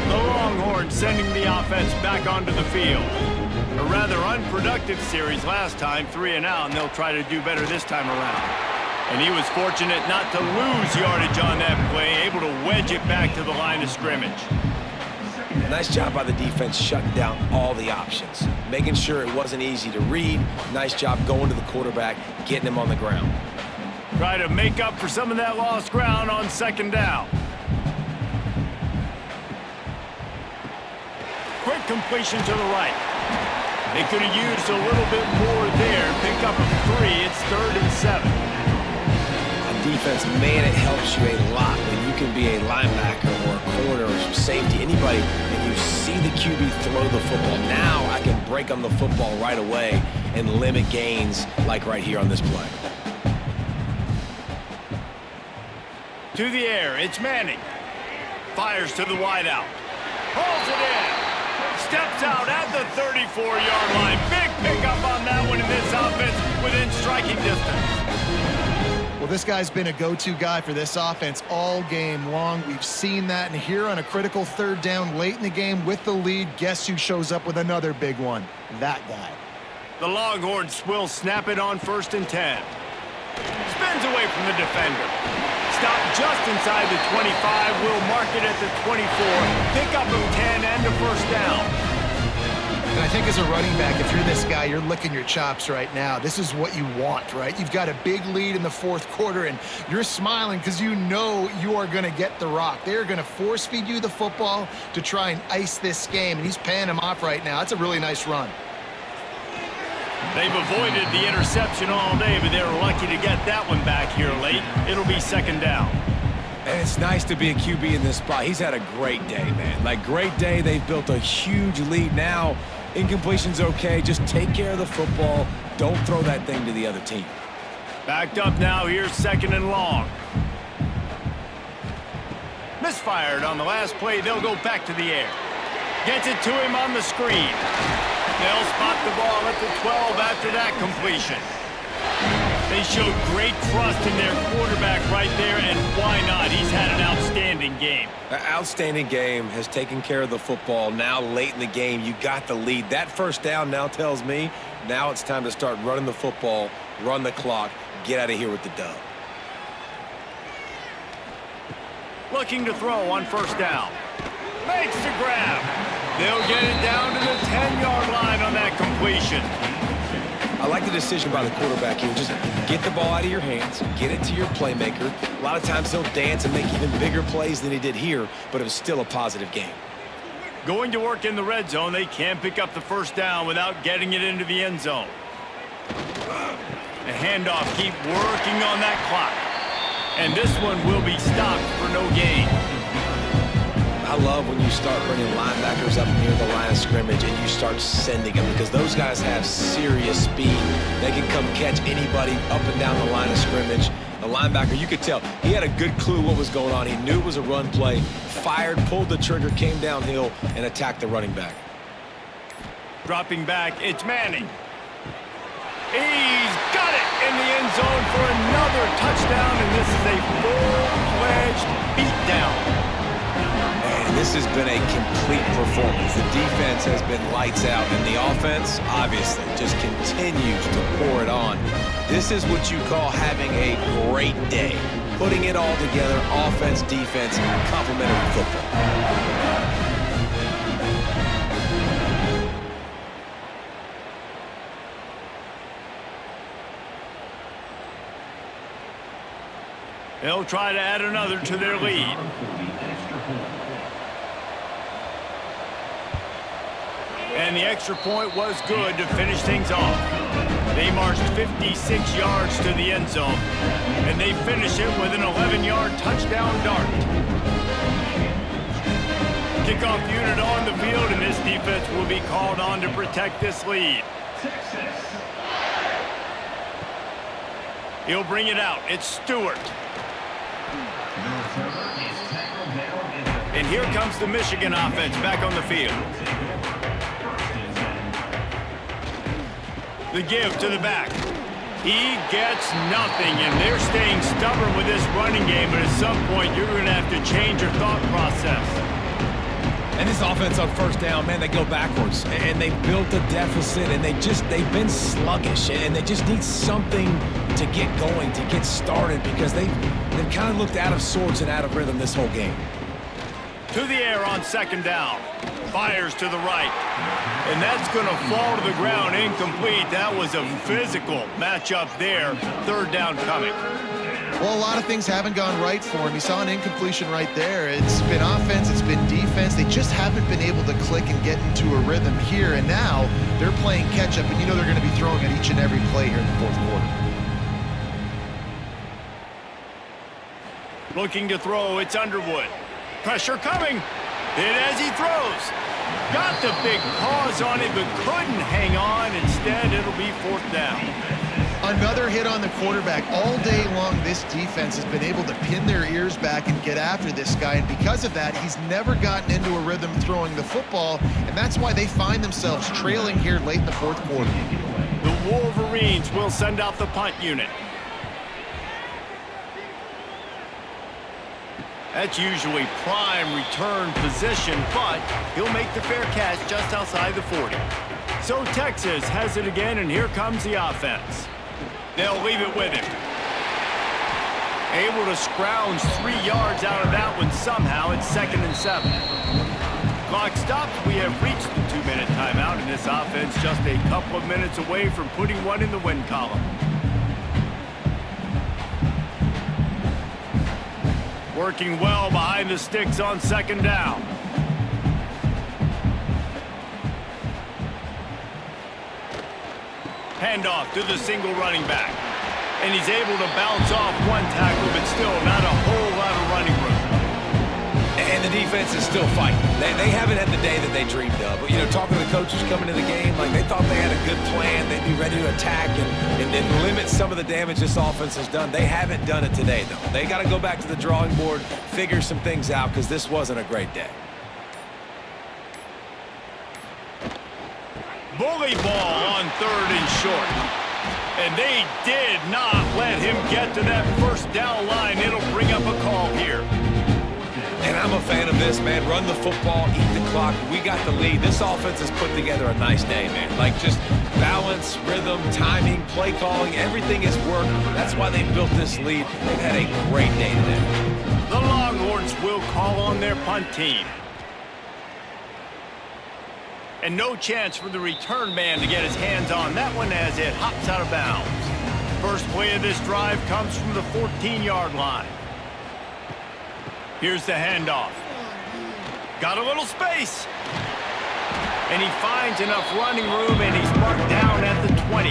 The Longhorns sending the offense back onto the field. A rather unproductive series last time, 3 and out, and they'll try to do better this time around. And he was fortunate not to lose yardage on that play, able to wedge it back to the line of scrimmage. Nice job by the defense shutting down all the options, making sure it wasn't easy to read. Nice job going to the quarterback, getting him on the ground. Try to make up for some of that lost ground on second down. Quick completion to the right. They could have used a little bit more there. Pick up a 3. It's 3rd and 7. On defense, man, it helps you a lot when you can be a linebacker or a corner or safety, anybody, and you see the QB throw the football. Now I can break on the football right away and limit gains like right here on this play. To the air, it's Manning. Fires to the wideout. Pulls it in. Steps out at the 34-yard line. Big pickup on that one in this offense within striking distance. Well, this guy's been a go-to guy for this offense all game long. We've seen that, and here on a critical 3rd down late in the game with the lead, guess who shows up with another big one? That guy. The Longhorns will snap it on 1st and 10. Spins away from the defender. Stop just inside the 25. Will mark it at the 24. Pick up of 10 and a 1st down. And I think as a running back, if you're this guy, you're licking your chops right now. This is what you want, right? You've got a big lead in the 4th quarter, and you're smiling because you know you are going to get the rock. They're going to force feed you the football to try and ice this game, and he's paying him off right now. That's a really nice run. They've avoided the interception all day, but they're lucky to get that one back here late. It'll be 2nd down. And it's nice to be a QB in this spot. He's had a great day, man. Like, great day. They've built a huge lead now. Incompletion's okay. Just take care of the football. Don't throw that thing to the other team. Backed up now. Here's 2nd and long. Misfired on the last play. They'll go back to the air. Gets it to him on the screen. They'll spot the ball at the 12 after that completion. They showed great trust in their quarterback right there, and why not? He's had an outstanding game. An outstanding game, has taken care of the football. Now late in the game, you got the lead. That 1st down now tells me now it's time to start running the football, run the clock, get out of here with the dub. Looking to throw on 1st down. Makes the grab. They'll get it down to the 10-yard line on that completion. I like the decision by the quarterback here. Just get the ball out of your hands, get it to your playmaker. A lot of times he'll dance and make even bigger plays than he did here, but it was still a positive game. Going to work in the red zone. They can't pick up the 1st down without getting it into the end zone. A handoff, keep working on that clock. And this one will be stopped for no gain. I love when you start bringing linebackers up near the line of scrimmage and you start sending them, because those guys have serious speed. They can come catch anybody up and down the line of scrimmage. The linebacker, you could tell, he had a good clue what was going on. He knew it was a run play, fired, pulled the trigger, came downhill, and attacked the running back. Dropping back, it's Manning. He's got it in the end zone for another touchdown, and this is a full-fledged beatdown. And this has been a complete performance. The defense has been lights out, and the offense, obviously, just continues to pour it on. This is what you call having a great day. Putting it all together, offense, defense, complementary football. They'll try to add another to their lead. And the extra point was good to finish things off. They marched 56 yards to the end zone, and they finish it with an 11-yard touchdown dart. Kickoff unit on the field, and this defense will be called on to protect this lead. He'll bring it out. It's Stewart. And here comes the Michigan offense back on the field. The give to the back. He gets nothing, and they're staying stubborn with this running game, but at some point you're going to have to change your thought process. And this offense on 1st down, man, they go backwards, and they built a deficit, and they've been sluggish, and they just need something to get going, to get started, because they've kind of looked out of sorts and out of rhythm this whole game. To the air on second down. Fires to the right. And that's going to fall to the ground incomplete. That was a physical matchup there. Third down coming. Well, a lot of things haven't gone right for him. You saw an incompletion right there. It's been offense, it's been defense. They just haven't been able to click and get into a rhythm here. And now they're playing catch-up, and you know they're going to be throwing at each and every play here in the fourth quarter. Looking to throw, it's Underwood. Pressure coming. And as he throws, got the big pause on it, but couldn't hang on. Instead, it'll be fourth down. Another hit on the quarterback. All day long, this defense has been able to pin their ears back and get after this guy, and because of that, he's never gotten into a rhythm throwing the football, and that's why they find themselves trailing here late in the fourth quarter. The Wolverines will send out the punt unit. That's usually prime return position, but he'll make the fair catch just outside the 40. So Texas has it again, and here comes the offense. They'll leave it with him. Able to scrounge 3 yards out of that one somehow. It's 2nd and 7. Clock stops. We have reached the 2-minute timeout, and this offense just a couple of minutes away from putting one in the win column. Working well behind the sticks on second down. Handoff to the single running back. And he's able to bounce off one tackle, but still not a whole lot of running room. And the defense is still fighting. They haven't had the day that they dreamed of. But, you know, talking to the coaches coming into the game, like they thought they had a good plan. They'd be ready to attack and limit some of the damage this offense has done. They haven't done it today, though. They got to go back to the drawing board, figure some things out, because this wasn't a great day. Bully ball on 3rd and short. And they did not let him get to that first down line. It'll bring up a call here. And I'm a fan of this, man. Run the football, eat the clock. We got the lead. This offense has put together a nice day, man. Like just balance, rhythm, timing, play calling, everything has worked. That's why they built this lead. They've had a great day today. The Longhorns will call on their punt team. And no chance for the return man to get his hands on that one as it hops out of bounds. First play of this drive comes from the 14-yard line. Here's the handoff. Got a little space. And he finds enough running room, and he's marked down at the 20.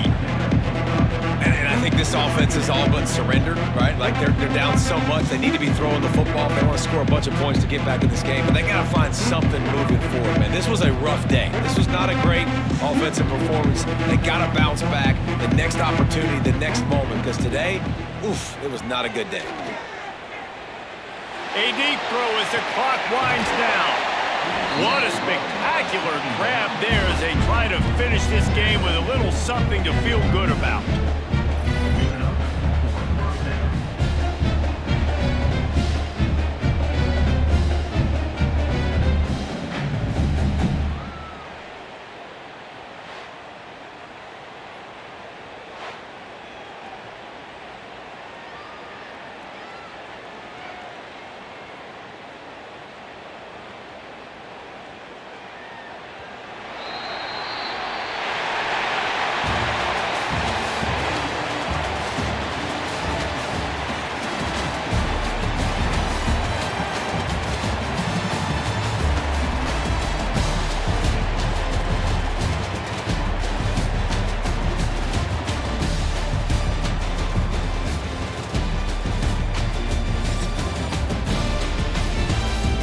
And I think this offense is all but surrendered, right? Like they're down so much, they need to be throwing the football if they want to score a bunch of points to get back in this game. But they got to find something moving forward, man. This was a rough day. This was not a great offensive performance. They got to bounce back. The next opportunity, the next moment, because today, oof, it was not a good day. A deep throw as the clock winds down. What a spectacular grab there as they try to finish this game with a little something to feel good about.